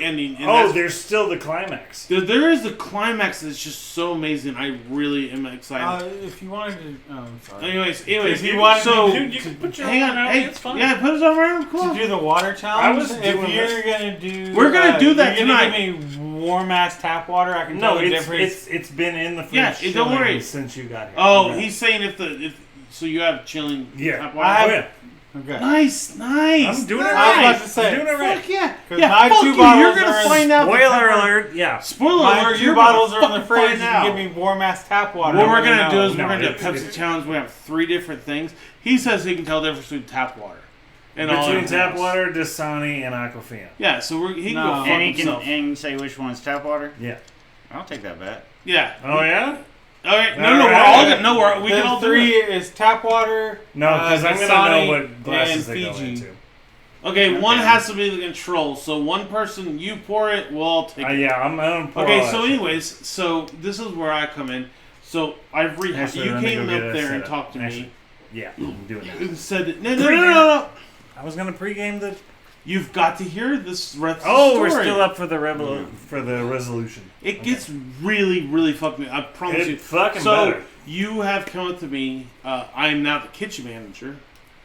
[SPEAKER 2] ending. And
[SPEAKER 1] Oh, there's still the climax.
[SPEAKER 2] there is the climax that's just so amazing. I really am excited.
[SPEAKER 4] If you wanted to, sorry.
[SPEAKER 2] Anyways,
[SPEAKER 4] If you wanted
[SPEAKER 2] so
[SPEAKER 4] to, you can put your
[SPEAKER 2] hang
[SPEAKER 4] arm
[SPEAKER 2] on.
[SPEAKER 4] around
[SPEAKER 2] Hey,
[SPEAKER 4] me, it's fine.
[SPEAKER 2] yeah, put it around. Come
[SPEAKER 4] To
[SPEAKER 2] on.
[SPEAKER 4] do the water challenge,
[SPEAKER 1] was
[SPEAKER 4] if
[SPEAKER 1] doing
[SPEAKER 4] you're
[SPEAKER 1] this.
[SPEAKER 4] gonna do,
[SPEAKER 2] We're gonna do that
[SPEAKER 4] you're gonna
[SPEAKER 2] tonight.
[SPEAKER 4] Give me warm ass tap water. I can
[SPEAKER 1] No,
[SPEAKER 4] tell the difference.
[SPEAKER 1] it's been in the fridge
[SPEAKER 2] Yeah, don't worry.
[SPEAKER 1] chilling since you got here.
[SPEAKER 2] Oh,
[SPEAKER 1] Yeah.
[SPEAKER 2] he's saying if so you have chilling.
[SPEAKER 1] Yeah.
[SPEAKER 2] tap
[SPEAKER 1] Oh,
[SPEAKER 2] water?
[SPEAKER 1] yeah.
[SPEAKER 4] Okay.
[SPEAKER 2] Nice.
[SPEAKER 1] I'm doing it
[SPEAKER 4] I was
[SPEAKER 1] right.
[SPEAKER 4] about to say,
[SPEAKER 1] I'm doing it right.
[SPEAKER 2] Fuck yeah.
[SPEAKER 4] 'Cause
[SPEAKER 2] Yeah.
[SPEAKER 4] my
[SPEAKER 2] Fuck
[SPEAKER 4] 2
[SPEAKER 2] you.
[SPEAKER 4] bottles
[SPEAKER 2] You're gonna
[SPEAKER 4] are in-
[SPEAKER 2] find out. the
[SPEAKER 1] Spoiler
[SPEAKER 2] pepper-
[SPEAKER 1] alert! Yeah.
[SPEAKER 2] Spoiler
[SPEAKER 4] My
[SPEAKER 2] alert.
[SPEAKER 4] 2
[SPEAKER 2] You're
[SPEAKER 4] bottles
[SPEAKER 2] gonna
[SPEAKER 4] are in the
[SPEAKER 2] fucking
[SPEAKER 4] fridge.
[SPEAKER 2] find
[SPEAKER 4] You
[SPEAKER 2] out.
[SPEAKER 4] give me warm ass tap water.
[SPEAKER 2] What we're
[SPEAKER 4] I wanna
[SPEAKER 2] gonna do is
[SPEAKER 4] know.
[SPEAKER 2] we're gonna do a
[SPEAKER 1] it's-
[SPEAKER 2] Pepsi challenge. We have 3 different things. He says he can tell the difference between tap water and all
[SPEAKER 1] Between
[SPEAKER 2] everything
[SPEAKER 1] tap
[SPEAKER 2] else.
[SPEAKER 1] water, Dasani, and Aquafina.
[SPEAKER 2] Yeah, so he can
[SPEAKER 4] No.
[SPEAKER 2] go fuck
[SPEAKER 3] And he
[SPEAKER 2] himself.
[SPEAKER 3] can say which one's tap water.
[SPEAKER 1] Yeah.
[SPEAKER 3] I'll take that bet.
[SPEAKER 2] Yeah.
[SPEAKER 1] Oh yeah.
[SPEAKER 2] All right. No,
[SPEAKER 1] All
[SPEAKER 2] we're
[SPEAKER 1] right.
[SPEAKER 2] all gonna. No, we
[SPEAKER 4] The
[SPEAKER 2] can all do
[SPEAKER 4] 3
[SPEAKER 2] it.
[SPEAKER 4] is tap water.
[SPEAKER 1] No, because I'm gonna know
[SPEAKER 4] Dasani,
[SPEAKER 1] what glasses
[SPEAKER 4] and
[SPEAKER 1] they go
[SPEAKER 4] Fiji.
[SPEAKER 1] into.
[SPEAKER 2] Okay, one
[SPEAKER 3] Okay.
[SPEAKER 2] has to be the control. So one person, you pour it, we'll all take it.
[SPEAKER 1] Yeah, I'm gonna pour
[SPEAKER 2] Okay,
[SPEAKER 1] all
[SPEAKER 2] so
[SPEAKER 1] that shit.
[SPEAKER 2] anyways, so this is where I come in. So I've
[SPEAKER 1] Actually,
[SPEAKER 2] you
[SPEAKER 1] let me
[SPEAKER 2] came
[SPEAKER 1] go get
[SPEAKER 2] up
[SPEAKER 1] a
[SPEAKER 2] there and
[SPEAKER 1] setup.
[SPEAKER 2] talked to
[SPEAKER 1] Actually,
[SPEAKER 2] me
[SPEAKER 1] Yeah, I'm doing that.
[SPEAKER 2] and said, that, no.
[SPEAKER 1] I was gonna pregame the.
[SPEAKER 2] You've got to hear this rest of the
[SPEAKER 1] Oh,
[SPEAKER 2] story.
[SPEAKER 1] we're still up for the for the resolution.
[SPEAKER 2] It gets really, really fucking. I promise you.
[SPEAKER 1] It fucking
[SPEAKER 2] So
[SPEAKER 1] better.
[SPEAKER 2] you have come up to me. I am now the kitchen manager.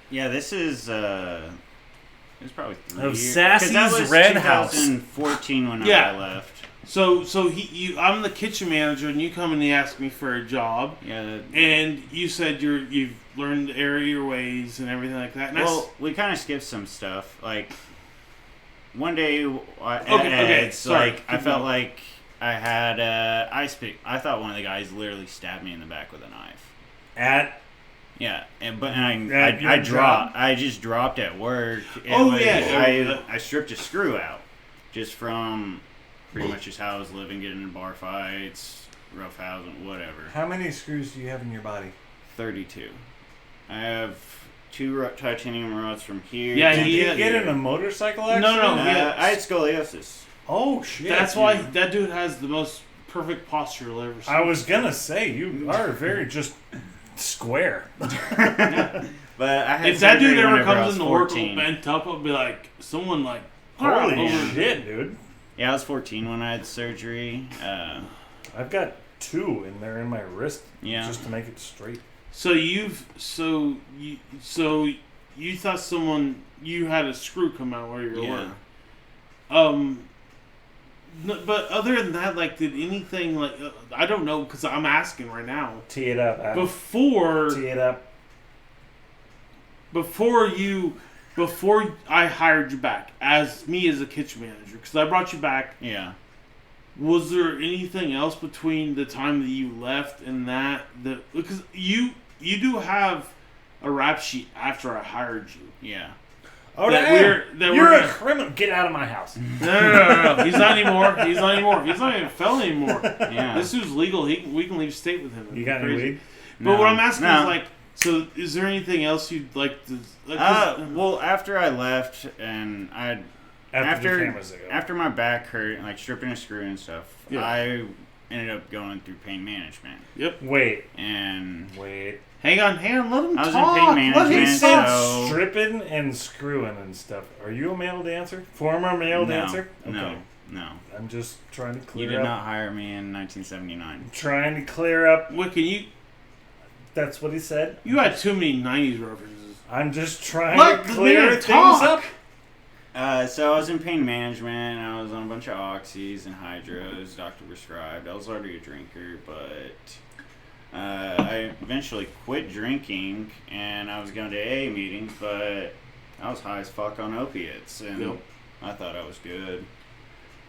[SPEAKER 3] Yeah, this is it's probably 3
[SPEAKER 1] Of
[SPEAKER 3] years.
[SPEAKER 1] Sassy's
[SPEAKER 3] 'Cause that was
[SPEAKER 1] Red House.
[SPEAKER 3] 2014 when
[SPEAKER 2] Yeah.
[SPEAKER 3] I left.
[SPEAKER 2] So I'm the kitchen manager, and you come and you ask me for a job,
[SPEAKER 3] Yeah.
[SPEAKER 2] and you said you've learned to area your ways and everything like that. And
[SPEAKER 3] Well, we kind of skipped some stuff. Like one day,
[SPEAKER 2] Okay,
[SPEAKER 3] it's
[SPEAKER 2] sorry.
[SPEAKER 3] like I
[SPEAKER 2] Keep
[SPEAKER 3] felt
[SPEAKER 2] going.
[SPEAKER 3] like I had ice pick. I thought one of the guys literally stabbed me in the back with a knife. Yeah, and
[SPEAKER 1] At your
[SPEAKER 3] I
[SPEAKER 1] job?
[SPEAKER 3] dropped. I just dropped at work.
[SPEAKER 2] Oh, yeah.
[SPEAKER 3] I stripped a screw out just from pretty much just how I was living, getting in bar fights, rough housing, whatever.
[SPEAKER 1] How many screws do you have in your body?
[SPEAKER 3] 32. I have 2 titanium rods from here.
[SPEAKER 2] Yeah,
[SPEAKER 1] Did you
[SPEAKER 2] yeah,
[SPEAKER 1] get
[SPEAKER 2] yeah.
[SPEAKER 1] in a motorcycle
[SPEAKER 2] No,
[SPEAKER 1] accident?
[SPEAKER 2] no. Yeah.
[SPEAKER 3] I had scoliosis.
[SPEAKER 1] Oh shit!
[SPEAKER 2] That's why that dude has the most perfect posture you'll ever see.
[SPEAKER 1] I was gonna say you are very just square.
[SPEAKER 3] But I had
[SPEAKER 2] If that dude
[SPEAKER 3] surgery
[SPEAKER 2] ever
[SPEAKER 3] whenever I
[SPEAKER 2] comes
[SPEAKER 3] was
[SPEAKER 2] into work
[SPEAKER 3] 14.
[SPEAKER 2] bent up, I'll be like, someone like,
[SPEAKER 1] Holy
[SPEAKER 2] over-
[SPEAKER 1] shit, dude!
[SPEAKER 3] Yeah, I was 14 when I had surgery.
[SPEAKER 1] I've got 2, and they're in my wrist.
[SPEAKER 3] Yeah.
[SPEAKER 1] Just to make it straight.
[SPEAKER 2] So you thought you had a screw come out where you were
[SPEAKER 3] Yeah.
[SPEAKER 2] working. But other than that, like, did anything like I don't know because I'm asking right now.
[SPEAKER 1] Tee it up, Adam. Tee it up.
[SPEAKER 2] Before I hired you back as a kitchen manager, because I brought you back.
[SPEAKER 3] Yeah.
[SPEAKER 2] Was there anything else between the time that you left and that because you do have a rap sheet after I hired you.
[SPEAKER 3] Yeah.
[SPEAKER 1] Oh,
[SPEAKER 2] you're
[SPEAKER 1] a criminal. Get out of my house.
[SPEAKER 2] No. He's not anymore. He's not even a felon anymore.
[SPEAKER 3] Yeah.
[SPEAKER 2] This dude's legal. We can leave state with him.
[SPEAKER 1] You got any weed?
[SPEAKER 2] But what I'm asking is like, so is there anything else you'd like to?
[SPEAKER 3] Well, after I left and after my back hurt, like stripping a screw and stuff, I ended up going through pain management.
[SPEAKER 2] Yep.
[SPEAKER 1] Wait.
[SPEAKER 2] Hang on, let him talk.
[SPEAKER 3] I was in pain management, so...
[SPEAKER 1] Stripping and screwing and stuff. Are you a male dancer? Former male dancer? Okay.
[SPEAKER 3] No.
[SPEAKER 1] I'm just trying to clear
[SPEAKER 3] up. You
[SPEAKER 1] up.
[SPEAKER 3] did not hire me in 1979.
[SPEAKER 1] I'm trying to clear up.
[SPEAKER 2] What can you...
[SPEAKER 1] That's what he said.
[SPEAKER 2] You had too many 90s references.
[SPEAKER 1] I'm just trying to clear things up.
[SPEAKER 3] So I was in pain management. I was on a bunch of oxys and hydros, doctor prescribed. I was already a drinker, but... I eventually quit drinking, and I was going to AA meetings, but I was high as fuck on opiates, and I thought I was good.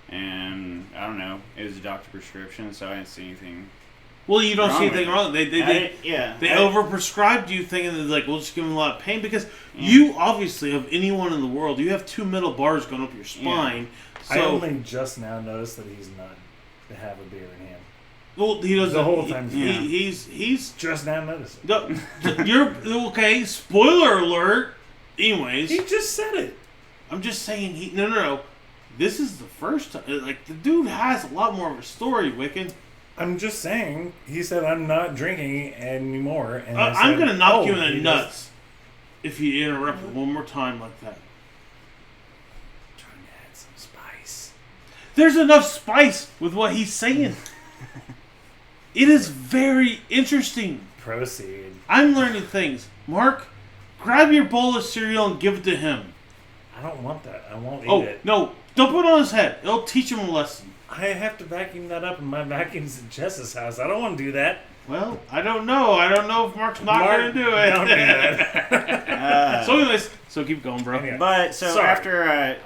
[SPEAKER 3] And I don't know, it was a doctor prescription, so I didn't see anything.
[SPEAKER 2] Well, you don't see anything wrong. They overprescribed you, thinking that like we'll just give them a lot of pain because you obviously of anyone in the world, you have two metal bars going up your spine.
[SPEAKER 1] Yeah. So I only just now noticed that he's not to have a beer in hand.
[SPEAKER 2] Well, he doesn't.
[SPEAKER 1] The whole time.
[SPEAKER 2] He's
[SPEAKER 1] just now noticing.
[SPEAKER 2] You're okay. Spoiler alert. Anyways,
[SPEAKER 1] he just said it.
[SPEAKER 2] I'm just saying. No. This is the first time. Like the dude has a lot more of a story, Wiccan.
[SPEAKER 1] I'm just saying. He said I'm not drinking anymore, and
[SPEAKER 2] I'm gonna knock you in the nuts if you interrupt one more time like that.
[SPEAKER 1] I'm trying to add some spice.
[SPEAKER 2] There's enough spice with what he's saying. It is very interesting.
[SPEAKER 1] Proceed.
[SPEAKER 2] I'm learning things. Mark, grab your bowl of cereal and give it to him.
[SPEAKER 1] I don't want that. I won't eat it.
[SPEAKER 2] Oh, no. Don't put it on his head. It'll teach him a lesson.
[SPEAKER 1] I have to vacuum that up, and my vacuum's in Jess's house. I don't want to do that.
[SPEAKER 2] Well, I don't know. I don't know if Mark's not going to do it.
[SPEAKER 1] Don't do that.
[SPEAKER 2] So anyways, keep going, bro.
[SPEAKER 1] Anyway.
[SPEAKER 3] But, after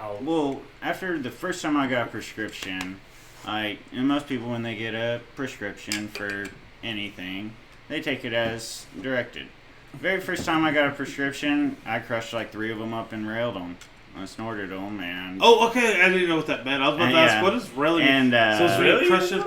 [SPEAKER 3] the first time I got a prescription... and most people, when they get a prescription for anything, they take it as directed. The very first time I got a prescription, I crushed like 3 of them up and railed them. I snorted them, and...
[SPEAKER 2] Oh, okay. I didn't know what that meant. I was about to ask, what does railing mean? So it's
[SPEAKER 1] really?
[SPEAKER 2] Crushed it?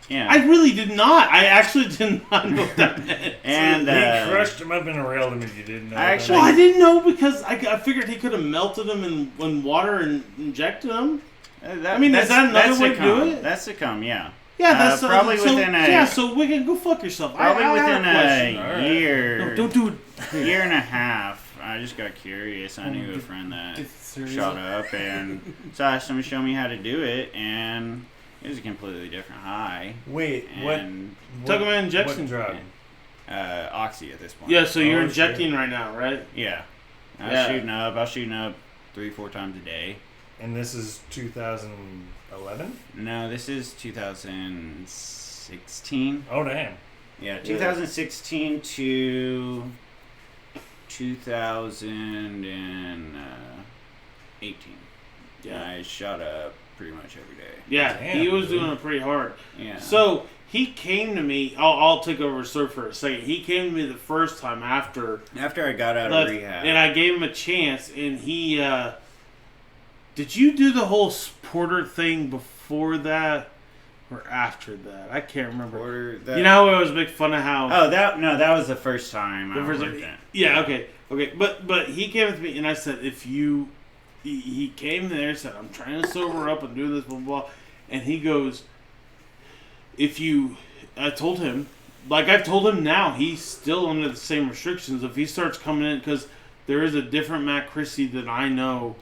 [SPEAKER 2] Yeah. I really did not. I actually did not know what that meant.
[SPEAKER 3] And
[SPEAKER 1] he crushed them up and railed them if you didn't know.
[SPEAKER 2] I didn't know because I figured he could have melted them in water and injected them.
[SPEAKER 3] Is that another way to do it? That's the cum, yeah.
[SPEAKER 2] Yeah, that's
[SPEAKER 3] probably within a...
[SPEAKER 2] Yeah, so we can go fuck yourself.
[SPEAKER 3] Probably within a year...
[SPEAKER 2] No, don't do it.
[SPEAKER 3] Year and a half. I just got curious. I knew a friend that shot up, and so I asked him to show me how to do it, and it was a completely different high.
[SPEAKER 1] Wait, what?
[SPEAKER 2] Took him an injection
[SPEAKER 1] drug?
[SPEAKER 3] Oxy at this point.
[SPEAKER 2] Yeah, so you're injecting right now, right?
[SPEAKER 3] Yeah. I was shooting up 3-4 times a day.
[SPEAKER 1] And this is 2011?
[SPEAKER 3] No, this is 2016.
[SPEAKER 1] Oh, damn.
[SPEAKER 3] Yeah, 2016 to 2018. Yeah, I shot up pretty much every day.
[SPEAKER 2] Yeah, damn, he was doing it pretty hard. Yeah. So he came to me. I'll take over Sir for a second. He came to me the first time after
[SPEAKER 3] I got out of rehab,
[SPEAKER 2] and I gave him a chance. And he, did you do the whole Porter thing before that or after that? I can't remember. You know how I was making fun of how?
[SPEAKER 3] Oh, that was the first time.
[SPEAKER 2] Yeah, okay. But he came with me, and I said, if you. He came there and said, I'm trying to sober up and do this, blah, blah, blah. And he goes, I told him, like I've told him now, he's still under the same restrictions. If he starts coming in, because there is a different Matt Christie that I know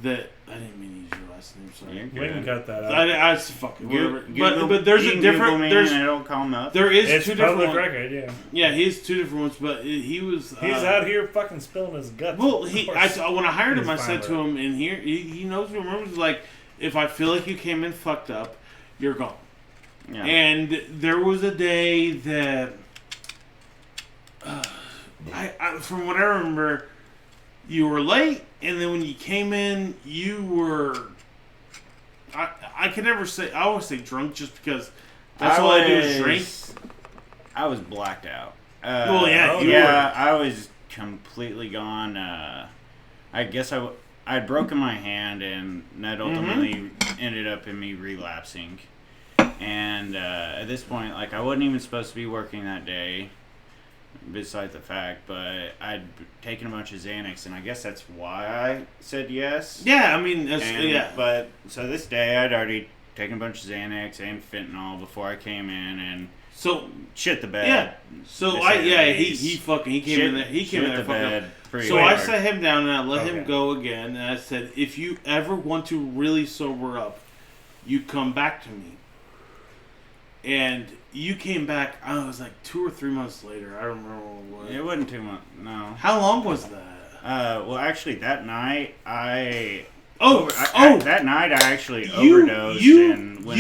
[SPEAKER 2] that, I didn't mean to use your last name, sorry.
[SPEAKER 1] Wayne got that out.
[SPEAKER 2] I fucking whatever. But there's a different,
[SPEAKER 3] it'll come up.
[SPEAKER 2] There is
[SPEAKER 1] it's
[SPEAKER 2] two different ones.
[SPEAKER 1] Record, yeah.
[SPEAKER 2] Yeah, he has 2 different ones, but he was...
[SPEAKER 1] He's out here fucking spilling his guts.
[SPEAKER 2] Well, when I hired him, I said to him, and he knows me, remembers, like, if I feel like you came in fucked up, you're gone.
[SPEAKER 3] Yeah.
[SPEAKER 2] And there was a day that, from what I remember, you were late, and then when you came in, you were. I can never say. I always say drunk, just because that's all I do is drink.
[SPEAKER 3] I was blacked out.
[SPEAKER 2] Well, yeah, you
[SPEAKER 3] yeah, I was completely gone. I guess I'd broken my hand, and that ultimately ended up in me relapsing. And at this point, like, I wasn't even supposed to be working that day, besides the fact, but I'd taken a bunch of Xanax, and I guess that's why I said yes.
[SPEAKER 2] Yeah, I mean, yeah.
[SPEAKER 3] But, so this day, I'd already taken a bunch of Xanax and fentanyl before I came in, and
[SPEAKER 2] so
[SPEAKER 3] shit the bed.
[SPEAKER 2] Yeah. So he came in there. He came in there fucking up. So I sat him down and I let him go again, and I said, if you ever want to really sober up, you come back to me. And you came back, I was like 2 or 3 months later. I don't remember what it was.
[SPEAKER 3] It wasn't 2 months, no.
[SPEAKER 2] How long was that?
[SPEAKER 3] Well, actually, that night, that night I actually overdosed and went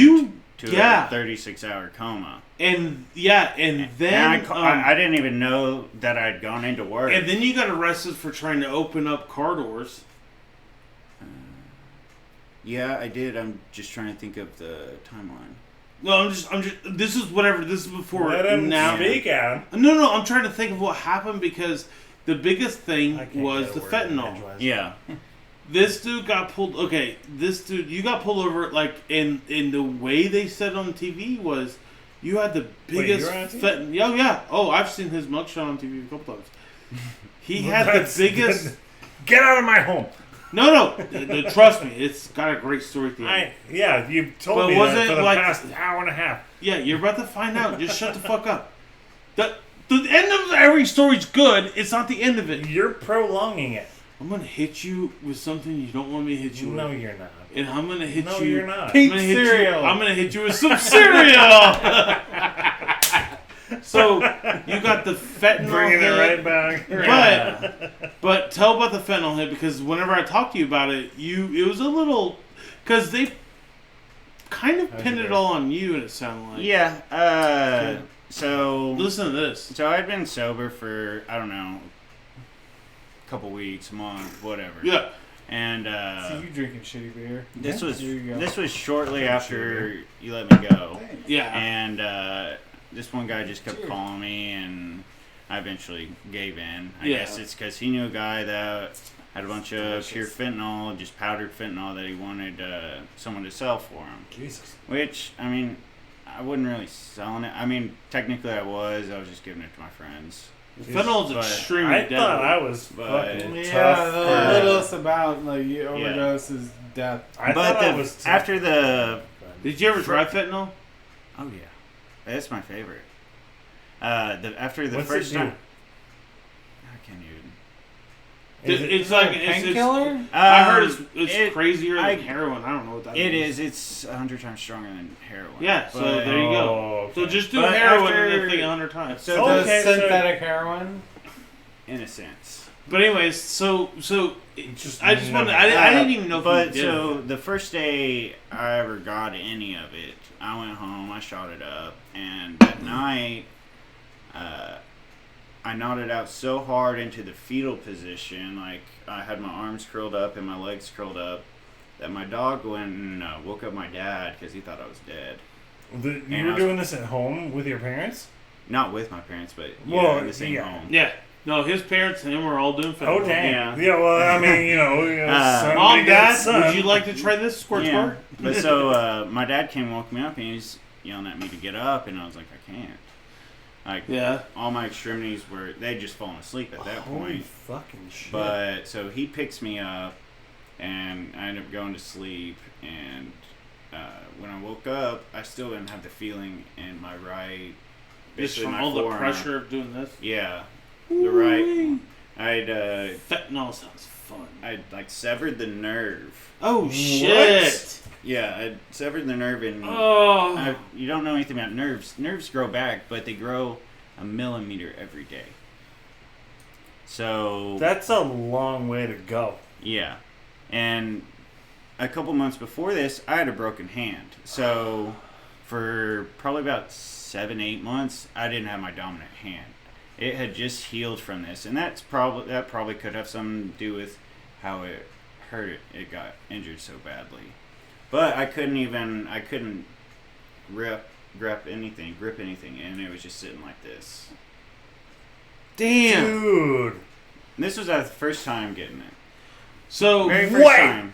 [SPEAKER 3] to a 36-hour coma.
[SPEAKER 2] And then
[SPEAKER 3] I didn't even know that I'd gone into work.
[SPEAKER 2] And then you got arrested for trying to open up car doors.
[SPEAKER 3] Yeah, I did. I'm just trying to think of the timeline.
[SPEAKER 2] No, I'm just. This is whatever. This is before.
[SPEAKER 1] Let him
[SPEAKER 2] now.
[SPEAKER 1] speak out.
[SPEAKER 2] No. I'm trying to think of what happened, because the biggest thing was the fentanyl.
[SPEAKER 3] Yeah.
[SPEAKER 2] This dude got pulled. Okay, you got pulled over. Like in the way they said on TV was, you had the biggest fentanyl. Oh yeah. Oh, I've seen his mugshot on TV a couple times. He had the biggest.
[SPEAKER 1] Get out of my home.
[SPEAKER 2] No. Trust me, it's got a great story at the end.
[SPEAKER 1] You've told me that for the past hour and a half.
[SPEAKER 2] Yeah, you're about to find out. Just shut the fuck up. The end of every story's good. It's not the end of it.
[SPEAKER 1] You're prolonging it.
[SPEAKER 2] I'm going to hit you with something you don't want me to hit you with.
[SPEAKER 1] No, you're not.
[SPEAKER 2] And I'm going to hit you...
[SPEAKER 1] No, you're not.
[SPEAKER 4] Pink cereal.
[SPEAKER 2] I'm going to hit you with some cereal. So, you got the fentanyl
[SPEAKER 1] Bringing
[SPEAKER 2] hit.
[SPEAKER 1] it right back.
[SPEAKER 2] But tell about the fentanyl hit, because whenever I talked to you about it, it was a little... Because they kind of pinned it all on you, and it sounded like...
[SPEAKER 3] Yeah, so...
[SPEAKER 2] Listen to this.
[SPEAKER 3] So I'd been sober for, I don't know, a couple weeks, a month, whatever.
[SPEAKER 2] Yeah.
[SPEAKER 3] And,
[SPEAKER 4] so you drinking shitty beer.
[SPEAKER 3] This was shortly after you let me go.
[SPEAKER 2] Yeah.
[SPEAKER 3] And, this one guy just kept calling me, and I eventually gave in. I guess it's because he knew a guy that had a bunch of pure fentanyl, just powdered fentanyl, that he wanted someone to sell for him.
[SPEAKER 1] Jesus.
[SPEAKER 3] Which, I mean, I wasn't really selling it. I mean, technically I was just giving it to my friends.
[SPEAKER 2] Fentanyl's extremely deadly.
[SPEAKER 1] I thought I was fucking tough.
[SPEAKER 4] Yeah, the littlest about overdose is death.
[SPEAKER 1] I thought I was tough.
[SPEAKER 3] After the...
[SPEAKER 2] Did you ever try fentanyl?
[SPEAKER 3] Oh, yeah. That's my favorite. After the
[SPEAKER 1] What's
[SPEAKER 3] first
[SPEAKER 1] it do?
[SPEAKER 3] time... I can't even...
[SPEAKER 2] It's like
[SPEAKER 4] a painkiller?
[SPEAKER 2] I heard it's crazier than heroin. I don't know what that means.
[SPEAKER 3] It is. It's 100 times stronger than heroin.
[SPEAKER 2] Yeah, so there you go.
[SPEAKER 1] Okay.
[SPEAKER 2] So just do
[SPEAKER 3] But
[SPEAKER 2] heroin
[SPEAKER 3] after-
[SPEAKER 2] and the thing 100 times.
[SPEAKER 3] So
[SPEAKER 4] Does synthetic heroin?
[SPEAKER 3] in a sense.
[SPEAKER 2] But anyways, so
[SPEAKER 1] Just
[SPEAKER 2] I just wanted.
[SPEAKER 1] never-
[SPEAKER 2] I didn't even know.
[SPEAKER 3] But
[SPEAKER 2] if you did
[SPEAKER 3] so
[SPEAKER 2] it.
[SPEAKER 3] the first day I ever got any of it, I went home, I shot it up, and that night, I nodded out so hard into the fetal position, like I had my arms curled up and my legs curled up, that my dog went and woke up my dad because he thought I was dead.
[SPEAKER 1] You were doing this at home with your parents?
[SPEAKER 3] Not with my parents, but
[SPEAKER 1] Well,
[SPEAKER 3] in the same
[SPEAKER 1] yeah.
[SPEAKER 3] home.
[SPEAKER 2] Yeah. No, his parents and him were all doing fentanyl.
[SPEAKER 1] Oh, damn.
[SPEAKER 3] Yeah.
[SPEAKER 1] Yeah, well, I mean, son
[SPEAKER 2] Mom,
[SPEAKER 1] begets
[SPEAKER 2] Dad,
[SPEAKER 1] son.
[SPEAKER 2] would you like to try this squirt
[SPEAKER 3] Yeah.
[SPEAKER 2] squirt?
[SPEAKER 3] But so my dad came and woke me up, and he was yelling at me to get up, and I was like, I can't. Like,
[SPEAKER 2] Yeah.
[SPEAKER 3] all my extremities they'd just fallen asleep at that
[SPEAKER 1] Holy
[SPEAKER 3] point.
[SPEAKER 1] fucking shit.
[SPEAKER 3] But so he picks me up, and I ended up going to sleep. And when I woke up, I still didn't have the feeling in my right.
[SPEAKER 2] Just
[SPEAKER 3] basically
[SPEAKER 2] from
[SPEAKER 3] my
[SPEAKER 2] all the
[SPEAKER 3] forearm.
[SPEAKER 2] pressure of doing this.
[SPEAKER 3] Yeah, the right.
[SPEAKER 2] Fentanyl sounds fun.
[SPEAKER 3] I'd like severed the nerve.
[SPEAKER 2] Oh shit!
[SPEAKER 3] Yeah, I severed the nerve in.
[SPEAKER 2] Oh.
[SPEAKER 3] You don't know anything about nerves. Nerves grow back, but they grow a millimeter every day. So
[SPEAKER 1] That's a long way to go.
[SPEAKER 3] yeah, and a couple months before this, I had a broken hand. So for probably about 7-8 months, I didn't have my dominant hand. It had just healed from this, and that probably could have something to do with how it hurt it got injured so badly. But I couldn't grip anything, and it was just sitting like this.
[SPEAKER 2] Damn.
[SPEAKER 1] Dude.
[SPEAKER 3] And this was the first time getting it.
[SPEAKER 2] So
[SPEAKER 3] Very first time.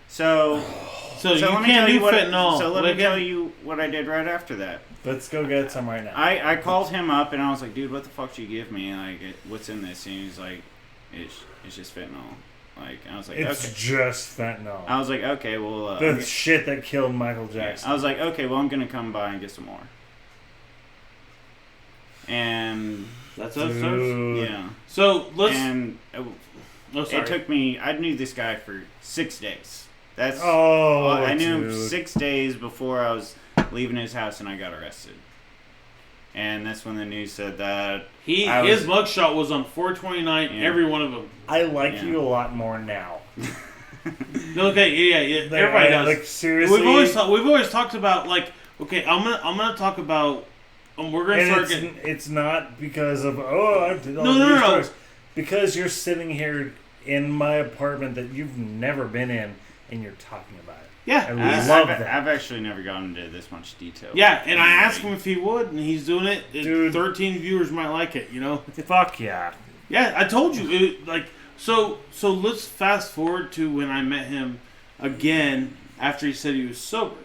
[SPEAKER 3] So
[SPEAKER 2] you
[SPEAKER 3] let me
[SPEAKER 2] can't
[SPEAKER 3] tell
[SPEAKER 2] do
[SPEAKER 3] you what.
[SPEAKER 2] fentanyl.
[SPEAKER 3] So let me tell you what I did right after that.
[SPEAKER 1] Let's go get some right now.
[SPEAKER 3] I called him up and I was like, dude, what the fuck did you give me? Like, what's in this? And he was like, it's just fentanyl. Like, I was like,
[SPEAKER 1] it's
[SPEAKER 3] okay.
[SPEAKER 1] just fentanyl.
[SPEAKER 3] I was like, okay, well.
[SPEAKER 1] The shit that killed Michael Jackson.
[SPEAKER 3] I was like, okay, well, I'm gonna come by and get some more. And
[SPEAKER 2] that's how it starts.
[SPEAKER 3] yeah.
[SPEAKER 2] So let's.
[SPEAKER 3] And it took me. I knew this guy for 6 days. That's. I knew him 6 days before I was leaving his house, and I got arrested. And that's when the news said that
[SPEAKER 2] his mugshot was on 429.
[SPEAKER 3] Yeah.
[SPEAKER 2] Every one of them.
[SPEAKER 1] I like you a lot more now.
[SPEAKER 2] Okay, yeah.
[SPEAKER 1] Like,
[SPEAKER 2] everybody does.
[SPEAKER 1] Like, seriously,
[SPEAKER 2] we've always talked about, like, okay, I'm gonna talk about. We're gonna start getting.
[SPEAKER 1] It's not because of I did all
[SPEAKER 2] No.
[SPEAKER 1] drugs. Because you're sitting here in my apartment that you've never been in, and you're talking about it.
[SPEAKER 2] Yeah,
[SPEAKER 1] I love that.
[SPEAKER 3] I've actually never gone into this much detail.
[SPEAKER 2] Yeah, and I asked him if he would, and he's doing it.
[SPEAKER 1] Dude.
[SPEAKER 2] 13 viewers might like it, you know.
[SPEAKER 1] Fuck yeah.
[SPEAKER 2] Yeah, I told you. So let's fast forward to when I met him again after he said he was sober.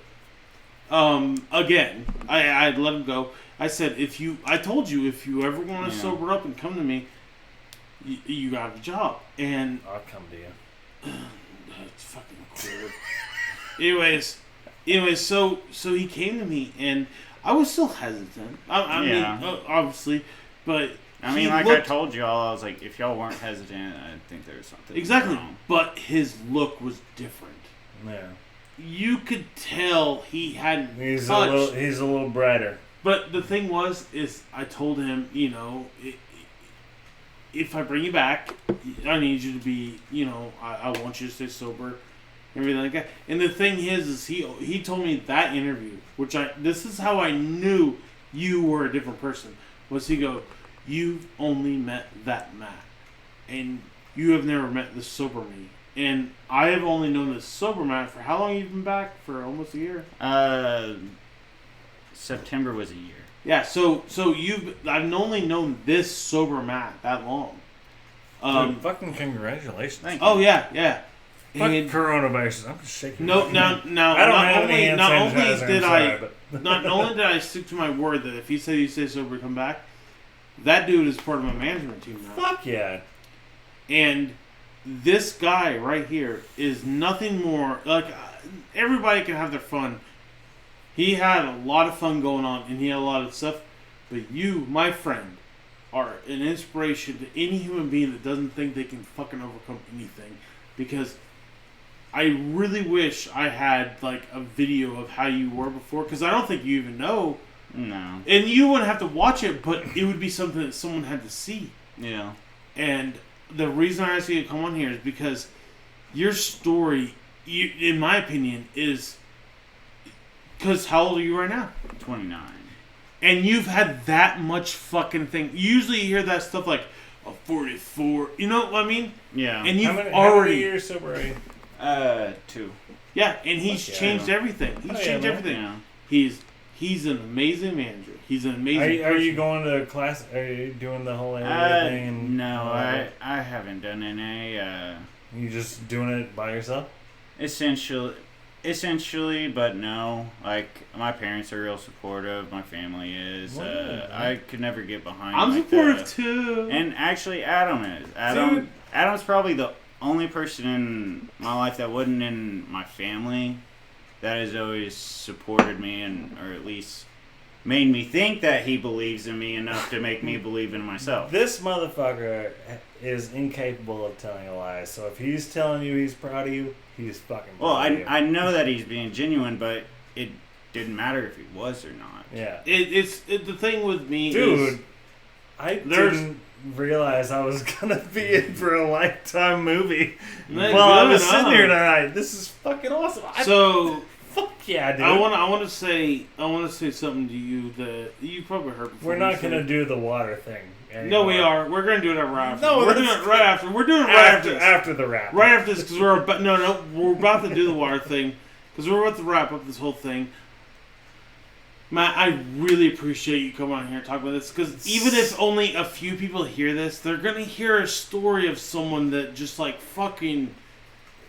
[SPEAKER 2] Again, I let him go. I said, I told you if you ever want to sober up and come to me, you got a job. And
[SPEAKER 1] I'll come to you.
[SPEAKER 2] It's fucking weird. Anyways, so he came to me, and I was still hesitant. I mean, obviously, but
[SPEAKER 3] I mean, like I told y'all, I was like, if y'all weren't hesitant, I think there was something
[SPEAKER 2] exactly
[SPEAKER 3] wrong.
[SPEAKER 2] But his look was different.
[SPEAKER 1] Yeah.
[SPEAKER 2] You could tell he hadn't
[SPEAKER 1] He's
[SPEAKER 2] touched.
[SPEAKER 1] a little brighter.
[SPEAKER 2] But the thing is I told him, if I bring you back, I need you to be, I want you to stay sober, everything like that. And the thing is he told me that interview, this is how I knew you were a different person, was he go, you've only met that Matt, and you have never met the sober me. And I have only known the sober Matt for how long? You've been back? For almost a year?
[SPEAKER 3] September was a year.
[SPEAKER 2] Yeah, so I've only known this sober Matt that long.
[SPEAKER 1] Dude, fucking congratulations.
[SPEAKER 3] Thank you.
[SPEAKER 2] Oh yeah.
[SPEAKER 1] Fuck
[SPEAKER 2] And
[SPEAKER 1] coronavirus. I'm just shaking.
[SPEAKER 2] now
[SPEAKER 1] I don't have any hand
[SPEAKER 2] not only
[SPEAKER 1] sanitizer,
[SPEAKER 2] did
[SPEAKER 1] I'm sorry, but
[SPEAKER 2] not only did I stick to my word that if he said you stay sober, come back, that dude is part of my management team now.
[SPEAKER 1] fuck yeah.
[SPEAKER 2] And this guy right here is nothing more like everybody can have their fun. He had a lot of fun going on, and he had a lot of stuff. But you, my friend, are an inspiration to any human being that doesn't think they can fucking overcome anything. Because I really wish I had like a video of how you were before, because I don't think you even know.
[SPEAKER 3] No.
[SPEAKER 2] And you wouldn't have to watch it, but it would be something that someone had to see.
[SPEAKER 3] Yeah.
[SPEAKER 2] And the reason I asked you to come on here is because your story, in my opinion, is... Because how old are you right now?
[SPEAKER 3] 29.
[SPEAKER 2] And you've had that much fucking thing. Usually you hear that stuff like, 44. You know what I mean?
[SPEAKER 3] Yeah.
[SPEAKER 2] And you've
[SPEAKER 1] How many years sober are you?
[SPEAKER 3] 2.
[SPEAKER 2] Yeah, and he's changed everything. He's changed everything.
[SPEAKER 3] Yeah.
[SPEAKER 2] He's an amazing manager. He's an amazing
[SPEAKER 1] Are you going to class? Are you doing the whole area thing? And
[SPEAKER 3] No, I haven't done any.
[SPEAKER 1] You just doing it by yourself?
[SPEAKER 3] Essentially, but no. Like, my parents are real supportive. My family is. I could never get behind.
[SPEAKER 2] I'm
[SPEAKER 3] like
[SPEAKER 2] supportive
[SPEAKER 3] that.
[SPEAKER 2] too.
[SPEAKER 3] And actually, Adam is.
[SPEAKER 1] Dude.
[SPEAKER 3] Adam's probably the only person in my life that wasn't in my family that has always supported me, or at least made me think that he believes in me enough to make me believe in myself.
[SPEAKER 1] This motherfucker is incapable of telling a lie. So if he's telling you he's proud of you, he's fucking proud
[SPEAKER 3] Well,
[SPEAKER 1] of you.
[SPEAKER 3] I know that he's being genuine, but it didn't matter if he was or not.
[SPEAKER 1] Yeah.
[SPEAKER 2] It's the thing with me is...
[SPEAKER 1] Dude, I didn't realize I was gonna be in for a Lifetime movie while I was sitting here tonight. This is fucking awesome. Fuck yeah, dude.
[SPEAKER 2] I want to say something to you that you probably heard before.
[SPEAKER 1] We're not gonna do the water thing anymore.
[SPEAKER 2] No, we are. We're gonna do it right after.
[SPEAKER 1] No,
[SPEAKER 2] we're doing it right after. We're doing it right
[SPEAKER 1] after the wrap.
[SPEAKER 2] Right after this, because we're about to do the water thing, because we're about to wrap up this whole thing. Matt, I really appreciate you coming on here and talking about this, because even if only a few people hear this, they're gonna hear a story of someone that just like fucking.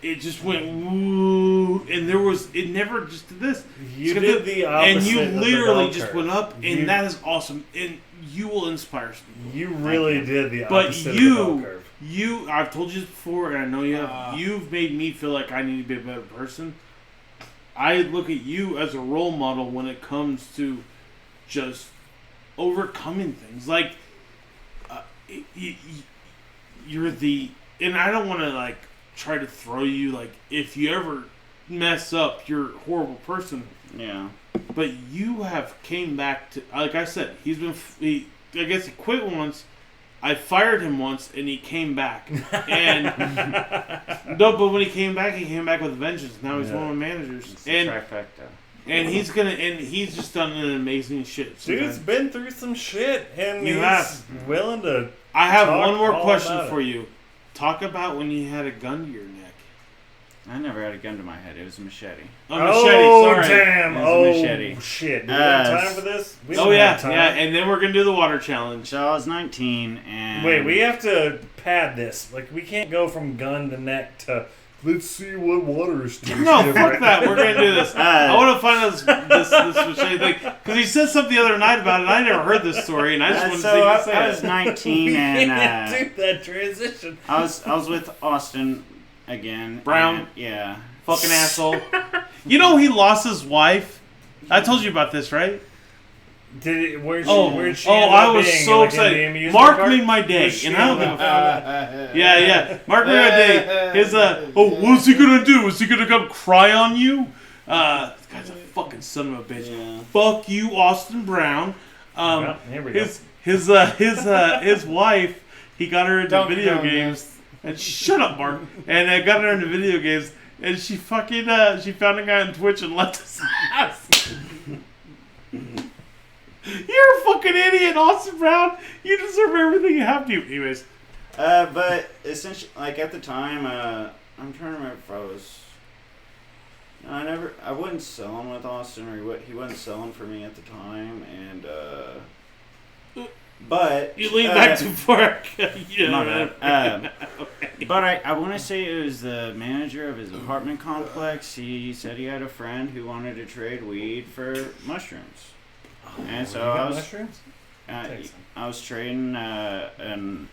[SPEAKER 2] It just went woo, and it never just did this.
[SPEAKER 1] You did the opposite,
[SPEAKER 2] and you literally
[SPEAKER 1] of the
[SPEAKER 2] just went up, and that is awesome. And you will inspire people.
[SPEAKER 1] You really did the
[SPEAKER 2] but
[SPEAKER 1] opposite of the bell curve.
[SPEAKER 2] I've told you this before, and I know you have. You've made me feel like I need to be a better person. I look at you as a role model when it comes to just overcoming things. Like you're the, and I don't want to like. Try to throw you like if you ever mess up, you're a horrible person.
[SPEAKER 3] Yeah.
[SPEAKER 2] But you have came back to, like I said, I guess he quit once. I fired him once, and he came back. And no, but when he came back with a vengeance. Now he's one of my managers.
[SPEAKER 3] It's and trifecta.
[SPEAKER 2] And he's just done an amazing shit.
[SPEAKER 1] Dude's been through some shit, and
[SPEAKER 2] he's
[SPEAKER 1] willing to.
[SPEAKER 2] I have one more question for you. Talk about when you had a gun to your neck.
[SPEAKER 3] I never had a gun to my head. It was a machete.
[SPEAKER 2] Oh, machete. Sorry.
[SPEAKER 1] Damn.
[SPEAKER 3] It was a machete.
[SPEAKER 1] Shit. Do we have time for this?
[SPEAKER 2] Yeah. And then we're gonna do the water challenge.
[SPEAKER 3] So I was 19, and
[SPEAKER 1] wait, we have to pad this. Like, we can't go from gun to neck to. Let's see what water is doing.
[SPEAKER 2] No, fuck that. We're going to do this. I want to find out this machete thing. Because he said something the other night about it, and I never heard this story, and I just wanted to see you say it.
[SPEAKER 3] I was 19, and
[SPEAKER 1] do that transition.
[SPEAKER 3] I was with Austin again.
[SPEAKER 2] Brown.
[SPEAKER 3] And, yeah.
[SPEAKER 2] Fucking asshole. You know he lost his wife? I told you about this, right?
[SPEAKER 1] Where'd she
[SPEAKER 2] I was so excited. Mark made my day, and I don't give a fuck. Yeah. Mark made my day. His what's he gonna do? Is he gonna come cry on you? This guy's a fucking son of a bitch.
[SPEAKER 3] Yeah.
[SPEAKER 2] Fuck you, Austin Brown.
[SPEAKER 1] Here we go.
[SPEAKER 2] His wife, he got her into video games. And shut up, Mark. And I got her into video games, and she fucking she found a guy on Twitch and left his ass. You're a fucking idiot, Austin Brown. You deserve everything that happened to you. Anyways.
[SPEAKER 3] But essentially, like at the time, I'm trying to remember if I was. I wasn't selling with Austin, or he wasn't selling for me at the time, and but
[SPEAKER 2] you lean back too far.
[SPEAKER 3] Yeah. But I want to say it was the manager of his apartment complex. He said he had a friend who wanted to trade weed for mushrooms. And so I was trading an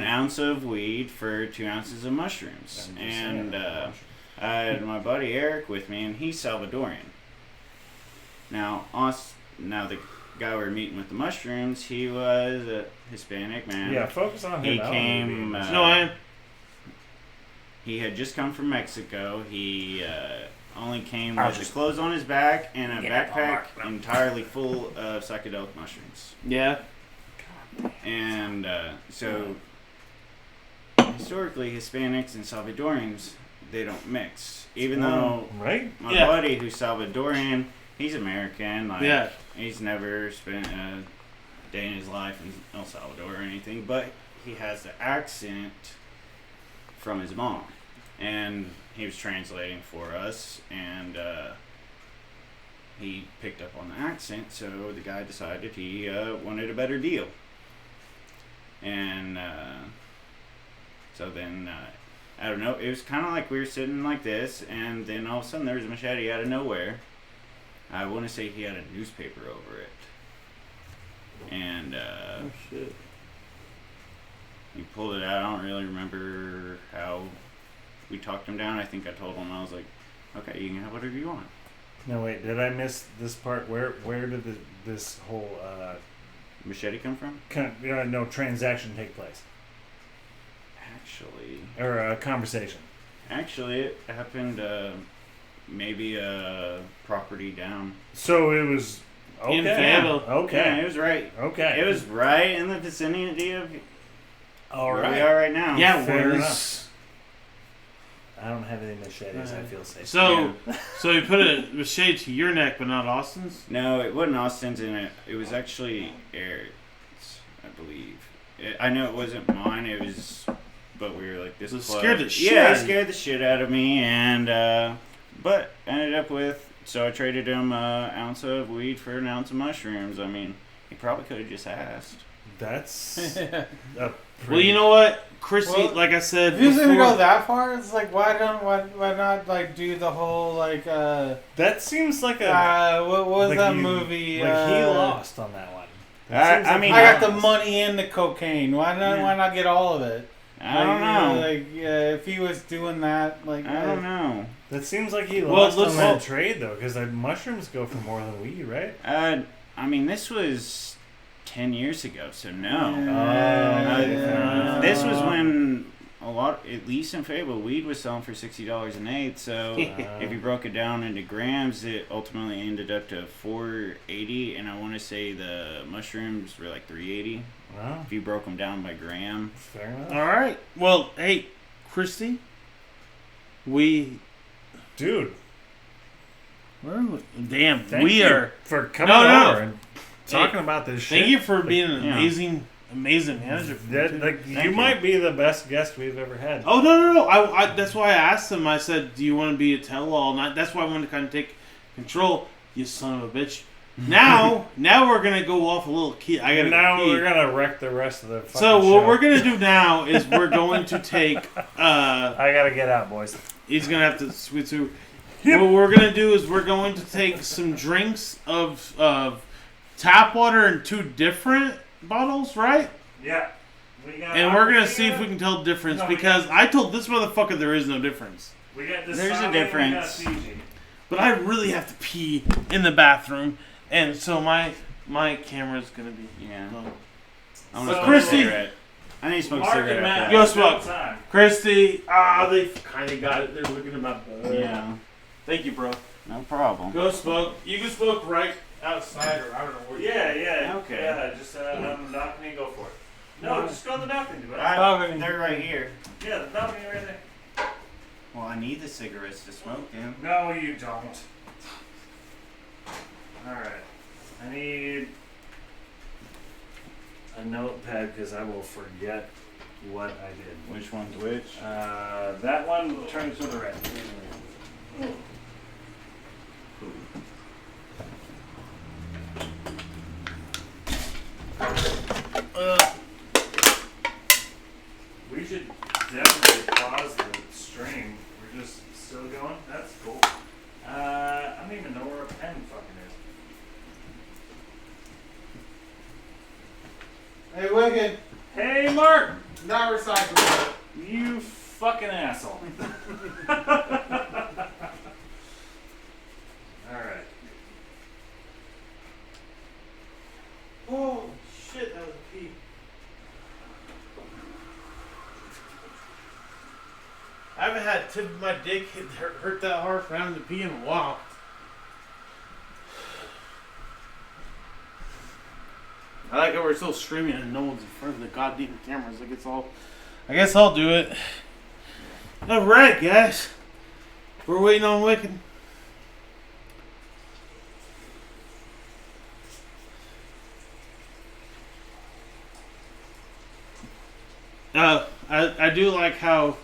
[SPEAKER 3] ounce of weed for 2 ounces of mushrooms, and I had my buddy Eric with me, and he's Salvadorian. Now the guy we were meeting with the mushrooms, he was a Hispanic man.
[SPEAKER 1] Yeah, focus on him.
[SPEAKER 3] He came. He had just come from Mexico. He only came with his clothes on his back and a backpack entirely full of psychedelic mushrooms.
[SPEAKER 2] Yeah.
[SPEAKER 3] And so, historically, Hispanics and Salvadorians, they don't mix. Even though my buddy who's Salvadorian, he's American. Like, he's never spent a day in his life in El Salvador or anything, but he has the accent from his mom. And he was translating for us, and he picked up on the accent, so the guy decided he wanted a better deal. And so then, I don't know, it was kind of like we were sitting like this, and then all of a sudden there was a machete out of nowhere. I want to say he had a newspaper over it. And
[SPEAKER 2] oh shit.
[SPEAKER 3] He pulled it out. I don't really remember how we talked him down. I think I told him, I was like, okay, you can have whatever you want.
[SPEAKER 1] No, wait, did I miss this part? Where did this whole
[SPEAKER 3] machete come from?
[SPEAKER 1] No, transaction take place?
[SPEAKER 3] Actually.
[SPEAKER 1] Or a conversation?
[SPEAKER 3] Actually, it happened maybe a property down.
[SPEAKER 1] So it was Okay.
[SPEAKER 2] In Fayetteville.
[SPEAKER 3] Yeah,
[SPEAKER 1] Okay.
[SPEAKER 3] it was right.
[SPEAKER 1] Okay.
[SPEAKER 3] It was right in the vicinity of
[SPEAKER 1] all
[SPEAKER 3] where
[SPEAKER 1] right.
[SPEAKER 3] we are right now.
[SPEAKER 2] Yeah,
[SPEAKER 1] Fair
[SPEAKER 2] well,
[SPEAKER 1] enough. I don't have any machetes. I feel safe.
[SPEAKER 2] So you put a machete to your neck, but not Austin's.
[SPEAKER 3] No, it wasn't Austin's in it. It was actually Eric's, I believe. I know it wasn't mine. It was, but we were like this.
[SPEAKER 2] It
[SPEAKER 3] close.
[SPEAKER 2] scared the shit
[SPEAKER 3] Yeah,
[SPEAKER 2] out
[SPEAKER 3] it
[SPEAKER 2] of you.
[SPEAKER 3] scared the shit out of me, and but ended up with. So I traded him an ounce of weed for an ounce of mushrooms. I mean, he probably could have just asked.
[SPEAKER 1] That's
[SPEAKER 2] Well, you know what, Christy?
[SPEAKER 4] Well,
[SPEAKER 2] like I said,
[SPEAKER 4] If you even
[SPEAKER 2] before-
[SPEAKER 4] go that far, it's like why not like do the whole like
[SPEAKER 1] that seems like a
[SPEAKER 4] what was
[SPEAKER 1] like
[SPEAKER 4] that
[SPEAKER 1] you-
[SPEAKER 4] movie?
[SPEAKER 1] Like he lost on that one.
[SPEAKER 3] I mean,
[SPEAKER 4] I got the money and the cocaine. Why not get all of it?
[SPEAKER 3] I don't know.
[SPEAKER 4] If he was doing that, like
[SPEAKER 3] I don't know.
[SPEAKER 1] That seems like he
[SPEAKER 2] Well,
[SPEAKER 1] lost
[SPEAKER 2] let's
[SPEAKER 1] on that
[SPEAKER 2] hope-
[SPEAKER 1] trade though, because mushrooms go for more than weed, right?
[SPEAKER 3] I mean, this was 10 years ago, so no.
[SPEAKER 1] Yeah.
[SPEAKER 3] This was when a lot, at least in Fable, weed was selling for $60 an eighth. So if you broke it down into grams, it ultimately ended up to 480, and I want to say the mushrooms were like 380.
[SPEAKER 1] Wow,
[SPEAKER 3] If you broke them down by gram.
[SPEAKER 1] fair enough.
[SPEAKER 2] All right. Well, hey, Christy,
[SPEAKER 1] Dude,
[SPEAKER 2] where are we? Damn,
[SPEAKER 1] thank
[SPEAKER 2] we
[SPEAKER 1] you
[SPEAKER 2] are.
[SPEAKER 1] for coming
[SPEAKER 2] No.
[SPEAKER 1] over and talking about this shit.
[SPEAKER 2] Thank you for being an
[SPEAKER 3] Yeah.
[SPEAKER 2] amazing manager. For me,
[SPEAKER 1] That,
[SPEAKER 2] too.
[SPEAKER 1] like,
[SPEAKER 3] Thank
[SPEAKER 1] you
[SPEAKER 3] you.
[SPEAKER 1] might be the best guest we've ever had.
[SPEAKER 2] Oh no! I that's why I asked him. I said, "Do you want to be a tell-all?" Not that's why I wanted to kind of take control. You son of a bitch. Now we're gonna go off a little key. I gotta
[SPEAKER 1] Now
[SPEAKER 2] pee.
[SPEAKER 1] we're gonna wreck the rest of the fucking
[SPEAKER 2] So
[SPEAKER 1] show.
[SPEAKER 2] what we're gonna do now is we're going to take.
[SPEAKER 1] I gotta get out, boys.
[SPEAKER 2] He's gonna have to switch to. What we're gonna do is we're going to take some drinks of tap water in 2 different bottles, right?
[SPEAKER 1] Yeah.
[SPEAKER 2] And we're gonna see if we can tell the difference
[SPEAKER 1] No, we
[SPEAKER 2] because I told this motherfucker there is no difference.
[SPEAKER 1] We got this.
[SPEAKER 3] There's a difference.
[SPEAKER 2] But I really have to pee in the bathroom, and so my camera's gonna be.
[SPEAKER 3] Yeah.
[SPEAKER 2] low.
[SPEAKER 3] I'm
[SPEAKER 1] So,
[SPEAKER 3] gonna smoke
[SPEAKER 2] Christy-
[SPEAKER 3] a cigarette. I need to smoke a cigarette after
[SPEAKER 2] Go
[SPEAKER 3] that.
[SPEAKER 2] smoke. Christy, they kind of got it. They're looking at my butt.
[SPEAKER 3] Yeah,
[SPEAKER 2] Thank you, bro.
[SPEAKER 3] no problem.
[SPEAKER 2] Go smoke. You can smoke right outside, or I don't know where.
[SPEAKER 1] Yeah.
[SPEAKER 3] Okay.
[SPEAKER 1] Yeah, just on the balcony, go for it. No, just go on the balcony, dude.
[SPEAKER 3] They're right here.
[SPEAKER 1] Yeah, the balcony right there.
[SPEAKER 3] Well, I need the cigarettes to smoke them.
[SPEAKER 1] No, you don't. Alright. I need a notepad because I will forget what I did.
[SPEAKER 3] Which one's which?
[SPEAKER 1] That one turns to the red. We should definitely pause the stream. We're just still going? That's cool. I don't even know where a pen fucking is.
[SPEAKER 4] Hey, Wicked,
[SPEAKER 1] Hey, Mark!
[SPEAKER 4] not recyclable.
[SPEAKER 1] You fucking asshole. Alright.
[SPEAKER 2] Oh shit! That was a pee. I haven't had tip of my dick hurt that hard for having to pee in a while. I like how we're still streaming and no one's in front of the goddamn cameras. Like it's all. I guess I'll do it. All right, guys. We're waiting on Wicked. I do like how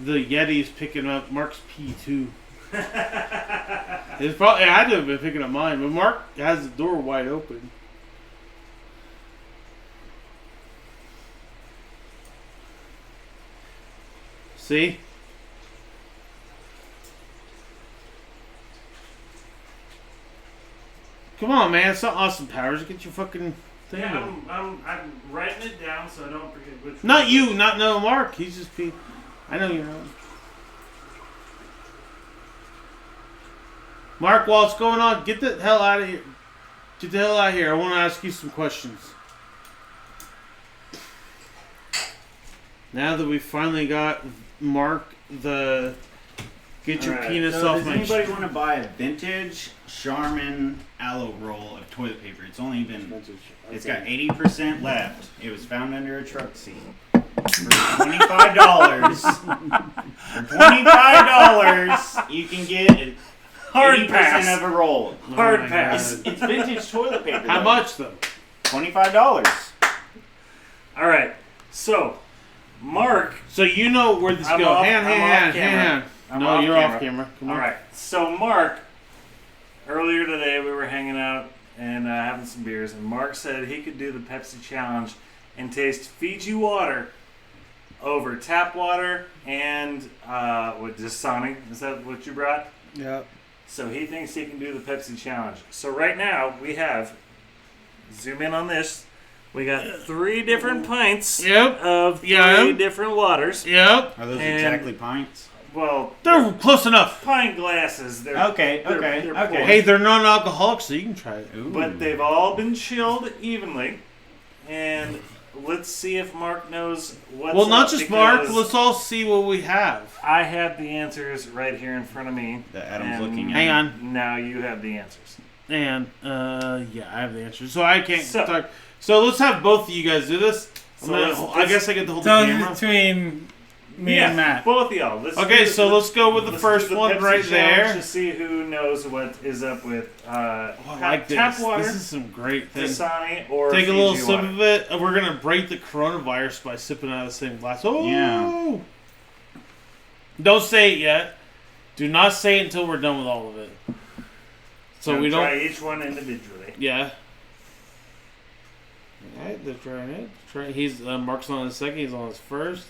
[SPEAKER 2] the Yeti's picking up Mark's pee too. It's probably I had to have been picking up mine, but Mark has the door wide open. See? Come on, man. It's not Austin Powers. Get your fucking thing.
[SPEAKER 1] Yeah,
[SPEAKER 2] on.
[SPEAKER 1] I'm writing it down so I don't forget which
[SPEAKER 2] Not
[SPEAKER 1] one.
[SPEAKER 2] you. Not no Mark. He's just pee. I know you're not. Mark, while it's going on, get the hell out of here. Get the hell out of here. I want to ask you some questions. Now that we finally got Mark the Get your
[SPEAKER 1] Alright,
[SPEAKER 2] penis
[SPEAKER 3] So
[SPEAKER 2] off
[SPEAKER 3] does
[SPEAKER 2] my
[SPEAKER 3] anybody want to buy a vintage Charmin aloe roll of toilet paper? It's only been, it's got 80% left. It was found under a truck seat. For $25, you can get
[SPEAKER 1] Hard
[SPEAKER 3] 80%
[SPEAKER 1] pass.
[SPEAKER 3] of a roll.
[SPEAKER 1] Hard
[SPEAKER 2] my
[SPEAKER 1] pass.
[SPEAKER 3] It's vintage toilet paper.
[SPEAKER 2] How
[SPEAKER 3] though.
[SPEAKER 2] much though?
[SPEAKER 3] $25.
[SPEAKER 1] All right. So, Mark.
[SPEAKER 2] So you know where this
[SPEAKER 1] I'm
[SPEAKER 2] goes.
[SPEAKER 1] off-
[SPEAKER 2] Hand.
[SPEAKER 1] I'm
[SPEAKER 2] No,
[SPEAKER 1] off
[SPEAKER 2] you're
[SPEAKER 1] camera.
[SPEAKER 2] off camera. Come
[SPEAKER 1] All
[SPEAKER 2] on.
[SPEAKER 1] right. So, Mark. Earlier today, we were hanging out and having some beers, and Mark said he could do the Pepsi challenge and taste Fiji water over tap water and with Dasani. Is that what you brought?
[SPEAKER 4] Yep.
[SPEAKER 1] So he thinks he can do the Pepsi challenge. So right now we have, zoom in on this, we got 3 different pints
[SPEAKER 2] Yep.
[SPEAKER 1] of 3
[SPEAKER 2] Yeah.
[SPEAKER 1] different waters.
[SPEAKER 2] Yep.
[SPEAKER 3] Are those
[SPEAKER 1] And-
[SPEAKER 3] exactly pints?
[SPEAKER 1] Well,
[SPEAKER 2] They're close enough.
[SPEAKER 1] pint glasses. They're,
[SPEAKER 3] Okay,
[SPEAKER 1] they're-
[SPEAKER 3] okay,
[SPEAKER 1] they're
[SPEAKER 3] okay.
[SPEAKER 1] poured.
[SPEAKER 2] Hey, they're non-alcoholic, so you can try it.
[SPEAKER 3] Ooh.
[SPEAKER 1] But they've all been chilled evenly. And let's see if Mark knows what's
[SPEAKER 2] Well, not
[SPEAKER 1] up,
[SPEAKER 2] just Mark.
[SPEAKER 1] because
[SPEAKER 2] Let's all see what we have.
[SPEAKER 1] I have the answers right here in front of me.
[SPEAKER 3] that Adam's
[SPEAKER 1] and
[SPEAKER 3] looking at.
[SPEAKER 2] Hang on.
[SPEAKER 1] Now you have the answers.
[SPEAKER 2] And yeah, I have the answer. So I can't
[SPEAKER 1] So-
[SPEAKER 2] talk. So let's have both of you guys do this.
[SPEAKER 1] So let's-
[SPEAKER 2] I guess I get to hold the
[SPEAKER 4] So
[SPEAKER 2] camera.
[SPEAKER 4] between me
[SPEAKER 1] Yeah,
[SPEAKER 4] and Matt.
[SPEAKER 1] both of y'all. Let's
[SPEAKER 2] Okay,
[SPEAKER 1] do-
[SPEAKER 2] so let's go with the
[SPEAKER 1] let's
[SPEAKER 2] first
[SPEAKER 1] do the
[SPEAKER 2] one
[SPEAKER 1] Pepsi
[SPEAKER 2] right
[SPEAKER 1] challenge
[SPEAKER 2] there.
[SPEAKER 1] to see who knows what is up with
[SPEAKER 2] Oh, I like this.
[SPEAKER 1] tap water,
[SPEAKER 2] This is some great things.
[SPEAKER 1] Dasani, or
[SPEAKER 2] Take a
[SPEAKER 1] Fiji
[SPEAKER 2] little sip
[SPEAKER 1] water.
[SPEAKER 2] of it. And we're gonna break the coronavirus by sipping out of the same glass. Oh,
[SPEAKER 3] Yeah.
[SPEAKER 2] Don't say it yet. Do not say it until we're done with all of it. So
[SPEAKER 1] Gonna
[SPEAKER 2] we don't.
[SPEAKER 1] try each one individually.
[SPEAKER 2] Yeah. Alright, they're trying it. He's Mark's on his second. He's on his first.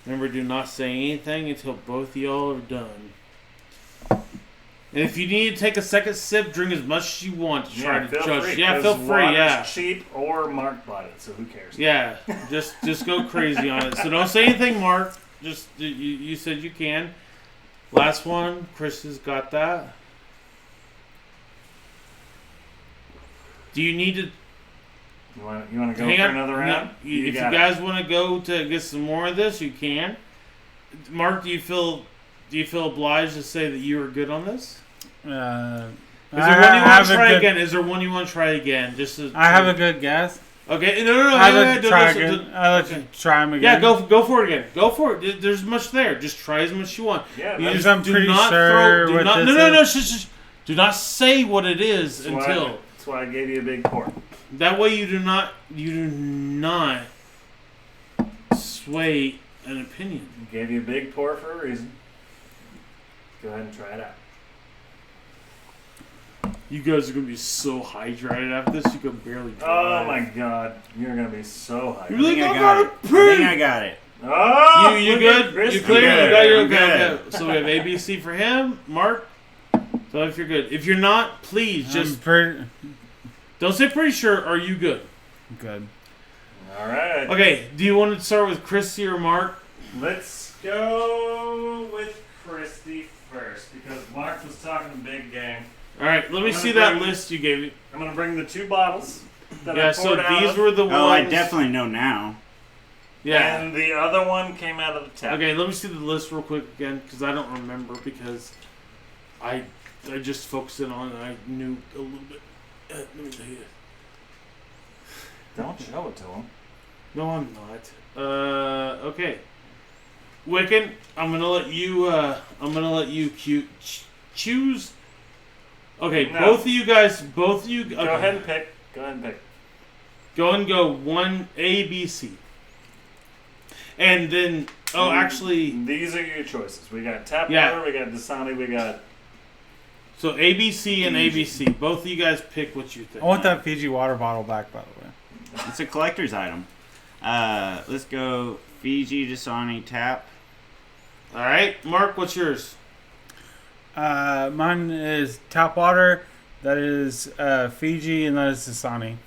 [SPEAKER 2] Remember, do not say anything until both of y'all are done. And if you need to take a second sip, drink as much as you want to try to
[SPEAKER 1] feel
[SPEAKER 2] judge.
[SPEAKER 1] free.
[SPEAKER 2] Yeah,
[SPEAKER 1] 'cause
[SPEAKER 2] feel free.
[SPEAKER 1] water's
[SPEAKER 2] Yeah,
[SPEAKER 1] cheap, or Mark bought it, so who cares?
[SPEAKER 2] yeah. Just go crazy on it. So don't say anything, Mark. Just you said you can. Last one, Chris has got that. Do you need to?
[SPEAKER 1] You want to go
[SPEAKER 2] Hang
[SPEAKER 1] for
[SPEAKER 2] on.
[SPEAKER 1] another
[SPEAKER 2] No,
[SPEAKER 1] round?
[SPEAKER 2] if you
[SPEAKER 1] got it.
[SPEAKER 2] guys want to go to get some more of this, you can. Mark, do you feel obliged to say that you were good on this? Is there one you want to try again? Is there one you want to try again?
[SPEAKER 4] I have a good guess.
[SPEAKER 2] Okay, no.
[SPEAKER 4] I
[SPEAKER 2] no,
[SPEAKER 4] let you try again.
[SPEAKER 2] don't-
[SPEAKER 4] I let
[SPEAKER 2] okay.
[SPEAKER 4] you try him
[SPEAKER 2] Yeah,
[SPEAKER 4] again.
[SPEAKER 2] go for it again. Go for it. There's much there. Just try as much as you want.
[SPEAKER 1] Yeah,
[SPEAKER 2] You
[SPEAKER 1] that's,
[SPEAKER 2] just
[SPEAKER 4] I'm
[SPEAKER 2] do
[SPEAKER 4] pretty
[SPEAKER 2] not
[SPEAKER 4] sure
[SPEAKER 2] do
[SPEAKER 4] what
[SPEAKER 2] not,
[SPEAKER 4] this
[SPEAKER 2] no.
[SPEAKER 4] is.
[SPEAKER 2] Shush. Do not say what it is until.
[SPEAKER 1] that's why I gave you a big pour.
[SPEAKER 2] That way you do not sway an opinion.
[SPEAKER 1] Gave you a big pour for a reason. Go ahead and try it out.
[SPEAKER 2] You guys are gonna be so hydrated after this, you can barely drive.
[SPEAKER 1] Oh my god, you're gonna be so hyped.
[SPEAKER 2] You're
[SPEAKER 3] I think
[SPEAKER 2] like,
[SPEAKER 3] I
[SPEAKER 2] I
[SPEAKER 3] got it.
[SPEAKER 2] gotta
[SPEAKER 3] I
[SPEAKER 2] pee!
[SPEAKER 3] think I got it.
[SPEAKER 1] Oh,
[SPEAKER 2] You
[SPEAKER 1] look
[SPEAKER 2] good?
[SPEAKER 1] at Chris.
[SPEAKER 2] You clear?
[SPEAKER 3] good.
[SPEAKER 2] You got your
[SPEAKER 3] I'm
[SPEAKER 2] okay.
[SPEAKER 3] good.
[SPEAKER 2] So we have ABC for him, Mark. So if you're good, if you're not, please just
[SPEAKER 4] pretty
[SPEAKER 2] don't say pretty sure. Are you good?
[SPEAKER 4] good.
[SPEAKER 1] All right.
[SPEAKER 2] Okay. Do you want to start with Christy or Mark?
[SPEAKER 1] Let's go with Christy first because Mark was talking big game.
[SPEAKER 2] All right. Let me
[SPEAKER 1] I'm
[SPEAKER 2] see
[SPEAKER 1] gonna
[SPEAKER 2] that
[SPEAKER 1] bring-
[SPEAKER 2] list you gave me.
[SPEAKER 1] I'm gonna bring the 2 bottles that
[SPEAKER 2] Yeah.
[SPEAKER 1] I
[SPEAKER 2] So
[SPEAKER 1] poured out
[SPEAKER 2] these
[SPEAKER 1] of,
[SPEAKER 2] were the ones.
[SPEAKER 3] Oh, I definitely know now.
[SPEAKER 2] Yeah.
[SPEAKER 1] and the other one came out of the tap.
[SPEAKER 2] Okay, let me see the list real quick again because I don't remember because I just focused in on it and I knew a little bit. Let me tell you.
[SPEAKER 1] Don't show it to him.
[SPEAKER 2] No, I'm not. Okay. Wiccan, I'm gonna let you choose. Okay,
[SPEAKER 1] No.
[SPEAKER 2] both of you guys, okay.
[SPEAKER 1] Go ahead and pick.
[SPEAKER 2] Go and go one A, B, C. And then, actually,
[SPEAKER 1] These are your choices. We got tap
[SPEAKER 2] Yeah.
[SPEAKER 1] water, we got Dasani, we got.
[SPEAKER 2] so ABC and ABC. Both of you guys pick what you think.
[SPEAKER 4] I want that Fiji water bottle back, by the way.
[SPEAKER 3] It's a collector's item. Let's go Fiji Dasani tap.
[SPEAKER 2] All right, Mark, what's yours?
[SPEAKER 4] Mine is tap water. That is Fiji, and that is Dasani.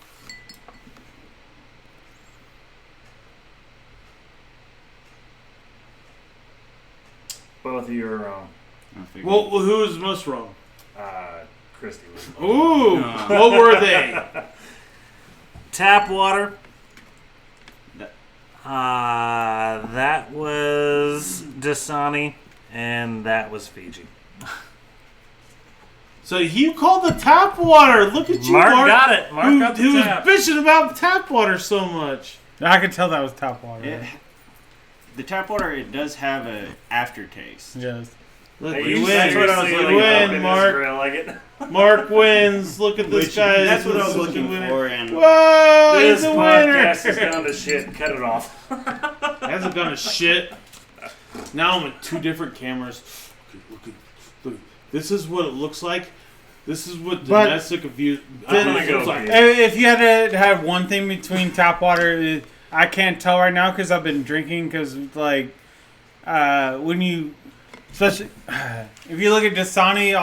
[SPEAKER 1] Both of you are wrong.
[SPEAKER 3] I figured.
[SPEAKER 2] Well, who is most wrong?
[SPEAKER 1] Christy was.
[SPEAKER 2] Ooh,
[SPEAKER 3] No.
[SPEAKER 2] what were they?
[SPEAKER 1] Tap water.
[SPEAKER 3] That-
[SPEAKER 1] That was Dasani, and that was Fiji.
[SPEAKER 2] So you called the tap water. Look at you,
[SPEAKER 1] Mark
[SPEAKER 2] Mark.
[SPEAKER 1] got it. Mark got the
[SPEAKER 2] who
[SPEAKER 1] tap.
[SPEAKER 2] was bitching about tap water so much.
[SPEAKER 4] I could tell that was tap water.
[SPEAKER 3] The tap water, it does have a aftertaste.
[SPEAKER 4] Yes.
[SPEAKER 2] Look,
[SPEAKER 1] Hey,
[SPEAKER 2] you
[SPEAKER 1] that's
[SPEAKER 2] win.
[SPEAKER 1] what I was
[SPEAKER 2] You
[SPEAKER 1] looking
[SPEAKER 2] win,
[SPEAKER 1] for.
[SPEAKER 2] Mark.
[SPEAKER 1] Like it.
[SPEAKER 2] Mark wins. Look at this guy.
[SPEAKER 3] That's what I was
[SPEAKER 2] This is
[SPEAKER 3] looking
[SPEAKER 2] the winner.
[SPEAKER 3] for. And
[SPEAKER 2] Whoa,
[SPEAKER 1] This
[SPEAKER 2] he's a winner.
[SPEAKER 1] podcast has gone to shit. Cut it off.
[SPEAKER 2] Hasn't gone to shit. Now I'm with two different cameras. Look. This is what it looks like. This is what
[SPEAKER 4] But-
[SPEAKER 2] domestic abuse
[SPEAKER 1] I'm gonna go
[SPEAKER 2] looks like.
[SPEAKER 1] with
[SPEAKER 4] If you had to have one thing between tap water, I can't tell right now because I've been drinking. Because like when you, especially if you look at Dasani,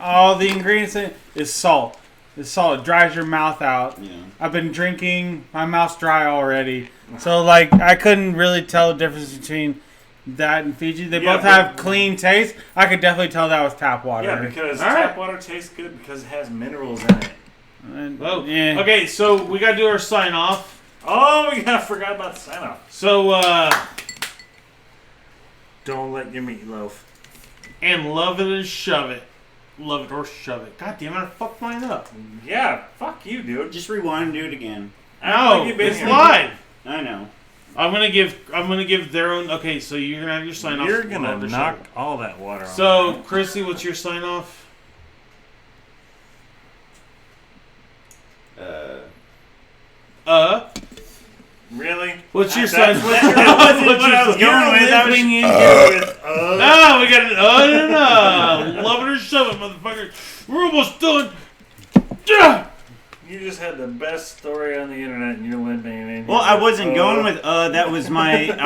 [SPEAKER 4] all the ingredients in it is salt. It's salt. It dries your mouth out.
[SPEAKER 3] yeah.
[SPEAKER 4] I've been drinking. My mouth's dry already. So like I couldn't really tell the difference between that and Fiji. They
[SPEAKER 1] Yeah,
[SPEAKER 4] both have
[SPEAKER 1] but-
[SPEAKER 4] clean taste. I could definitely tell that was tap water.
[SPEAKER 1] Yeah, because
[SPEAKER 2] All
[SPEAKER 1] tap
[SPEAKER 2] right.
[SPEAKER 1] water tastes good because it has minerals in it.
[SPEAKER 4] And,
[SPEAKER 2] Oh,
[SPEAKER 4] yeah.
[SPEAKER 2] okay. So we gotta do our sign off.
[SPEAKER 1] Oh, yeah, I forgot about the sign off.
[SPEAKER 2] So
[SPEAKER 1] Don't let your meatloaf.
[SPEAKER 2] and love it and shove it. Love it or shove it. God damn it! I fucked mine up.
[SPEAKER 1] Yeah, fuck you, dude.
[SPEAKER 3] Just rewind and do it again.
[SPEAKER 1] Act
[SPEAKER 2] No,
[SPEAKER 1] like you've been
[SPEAKER 2] it's
[SPEAKER 1] here.
[SPEAKER 2] live.
[SPEAKER 3] I know.
[SPEAKER 2] I'm gonna give their own. Okay, so you're gonna have your sign off.
[SPEAKER 1] You're gonna
[SPEAKER 2] Love or shove
[SPEAKER 1] knock
[SPEAKER 2] it.
[SPEAKER 1] all that water off.
[SPEAKER 2] So, Chrissy, what's your sign off?
[SPEAKER 1] Really?
[SPEAKER 2] What's your
[SPEAKER 1] That's
[SPEAKER 2] sign?
[SPEAKER 1] what that wasn't
[SPEAKER 2] What's
[SPEAKER 1] what
[SPEAKER 2] your
[SPEAKER 1] I was
[SPEAKER 2] sign-
[SPEAKER 1] going with. I was
[SPEAKER 4] Limping in
[SPEAKER 1] with,
[SPEAKER 2] No, we got it. No. Love it or shove it, motherfucker. We're almost done. Yeah.
[SPEAKER 1] You just had the best story on the internet and you're limping in.
[SPEAKER 3] Well, I wasn't going with that was my